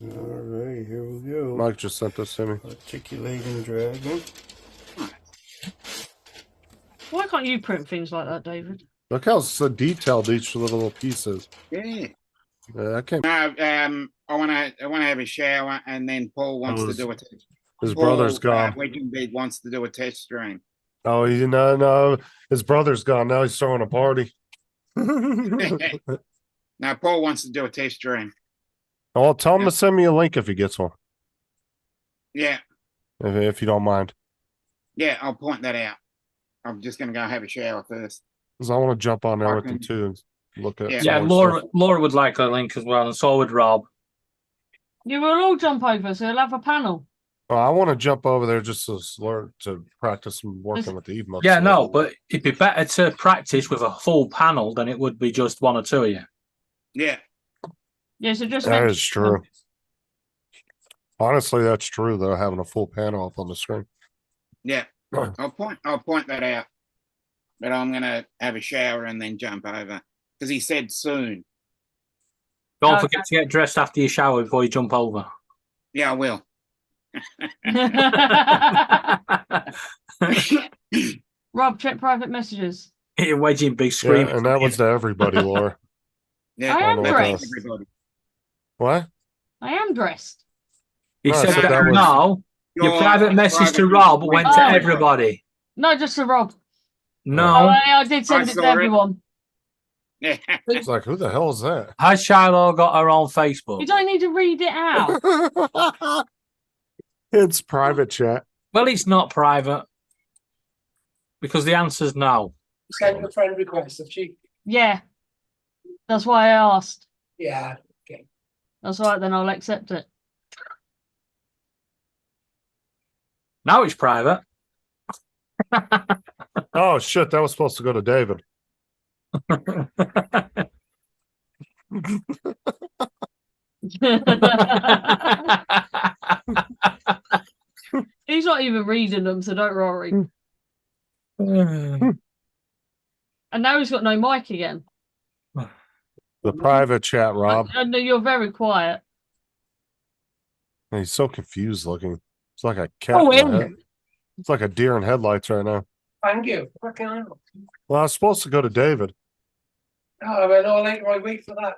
H: All right, here we go.
D: Mike just sent this to me.
H: Articulating dragon.
A: Why can't you print things like that, David?
D: Look how so detailed each of the little pieces.
F: Yeah.
D: I can't.
F: No, I wanna have a shower, and then Paul wants to do a test.
D: His brother's gone.
F: Wedging Big wants to do a test stream.
D: Oh, no. His brother's gone. Now he's throwing a party.
F: Now Paul wants to do a test stream.
D: Well, tell him to send me a link if he gets one.
F: Yeah,
D: If you don't mind.
F: yeah, I'll point that out. I'm just gonna go have a shower first.
D: Because I want to jump on there with them too and look at
F: Yeah.
G: Yeah,
D: some
G: Laura
D: stuff.
G: Laura would like a link as well, and so would Rob.
A: You will all jump over, so you'll have a panel.
D: Oh, I want to jump over there just to learn to practice some working with the Eve
G: Yeah, no, but it'd be better to practice with a full panel than it would be just one or two of you.
F: Yeah,
A: Yeah, so just
D: That
A: mention
D: is true. Honestly, that's true though, having a full panel up on the screen.
F: yeah. I'll point that out. But I'm gonna have a shower and then jump over because he said soon.
G: Don't
A: Okay.
G: forget to get dressed after you shower before you jump over.
F: Yeah, I will.
A: Rob, check private messages.
G: You're wedging big
D: Yeah,
G: scream.
D: and that was to everybody, Laura.
F: Yeah,
A: I am
F: that's
A: dressed.
F: everybody.
D: What?
A: I am dressed.
G: He
D: No,
G: said
D: so
G: that
D: that was-
G: no. Your
F: Your
G: private message to
F: private
G: Rob
F: message
G: went
A: went
G: to
A: to
G: everybody.
A: No, just to Rob.
G: No.
A: Oh, I did send
F: I
A: it to
F: saw it.
A: everyone.
F: Yeah.
D: It's like, who the hell is that?
G: Has Shiloh got her own Facebook?
A: You don't need to read it out.
D: It's private chat.
G: Well, it's not private because the answer's no.
C: Send a friend request if she.
A: Yeah. That's why I asked.
C: Yeah.
A: That's all right, then I'll accept it.
G: Now it's private.
D: Oh shit, that was supposed to go to David.
A: He's not even reading them, so don't worry. And now he's got no mic again.
D: The private chat, Rob.
A: I know you're very quiet.
D: He's so confused looking. It's like a cat.
A: Oh,
D: in the
A: in.
D: head. It's like a deer in headlights right now.
C: Thank you. Fucking hell.
D: Well, I was supposed to go to David.
C: Oh, I went all later. I wait for that.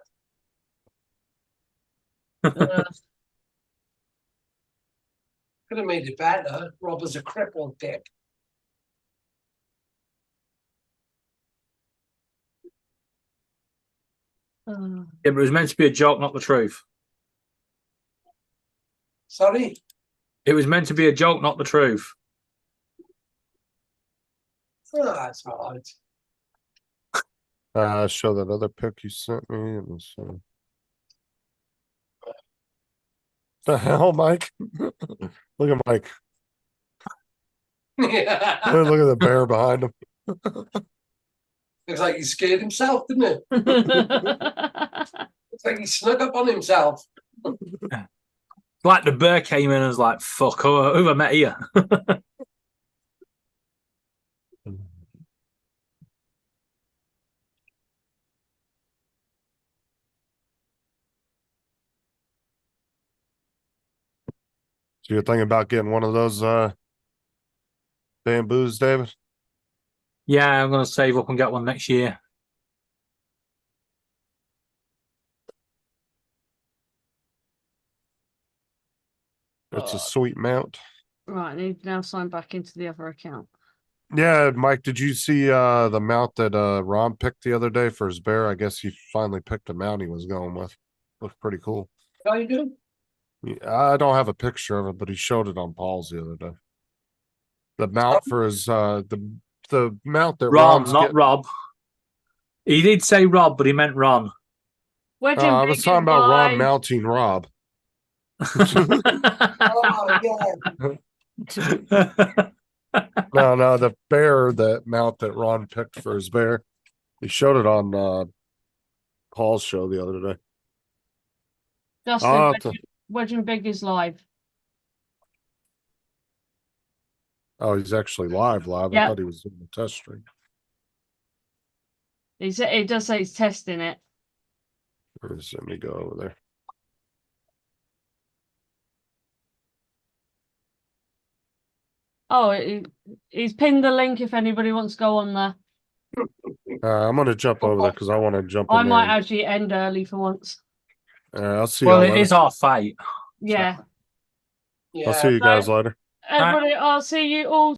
C: Could have made it better. Rob was a crippled dick.
G: Yeah, but it was meant to be a joke, not the truth.
C: Sorry.
G: It was meant to be a joke, not the truth.
C: Oh, that's all right.
D: Show that other pic you sent me. It was, the hell, Mike? Look at Mike. Look at the bear behind him.
C: Looks like he scared himself, didn't it? Looks like he snuck up on himself.
G: Like the bear came in and was like, fuck, who have I met here?
D: So you're thinking about getting one of those bamboos, David?
G: Yeah, I'm going to save up and get one next year.
D: It's a sweet mount.
A: Right, I need to now sign back into the other account.
D: Yeah, Mike, did you see the mount that Ron picked the other day for his bear? I guess he finally picked a mount he was going with. Looked pretty cool.
C: How you doing?
D: I don't have a picture of it, but he showed it on Paul's the other day. The mount for his the mount that
G: Ron,
D: Ron's
G: not
D: getting-
G: Rob. He did say Rob, but he meant Ron.
A: Where'd
D: I was talking about Ron mounting Rob.
C: Oh, yeah.
D: No, the bear, that mount that Ron picked for his bear. He showed it on Paul's show the other day.
A: Dustin,
D: I'll have to-
A: Wedging Big is live.
D: Oh, he's actually live. I
A: Yeah.
D: thought he was doing the test stream.
A: It does say it's testing it.
D: Let me go over there.
A: Oh, he's pinned the link if anybody wants to go on there.
D: I'm gonna jump over there because I want to jump
A: I
D: in
A: might
D: there.
A: actually end early for once.
D: I'll see
G: Well,
D: you
G: it
D: later.
G: is our fight.
A: Yeah.
D: I'll see you guys later.
A: Everybody, I'll see you all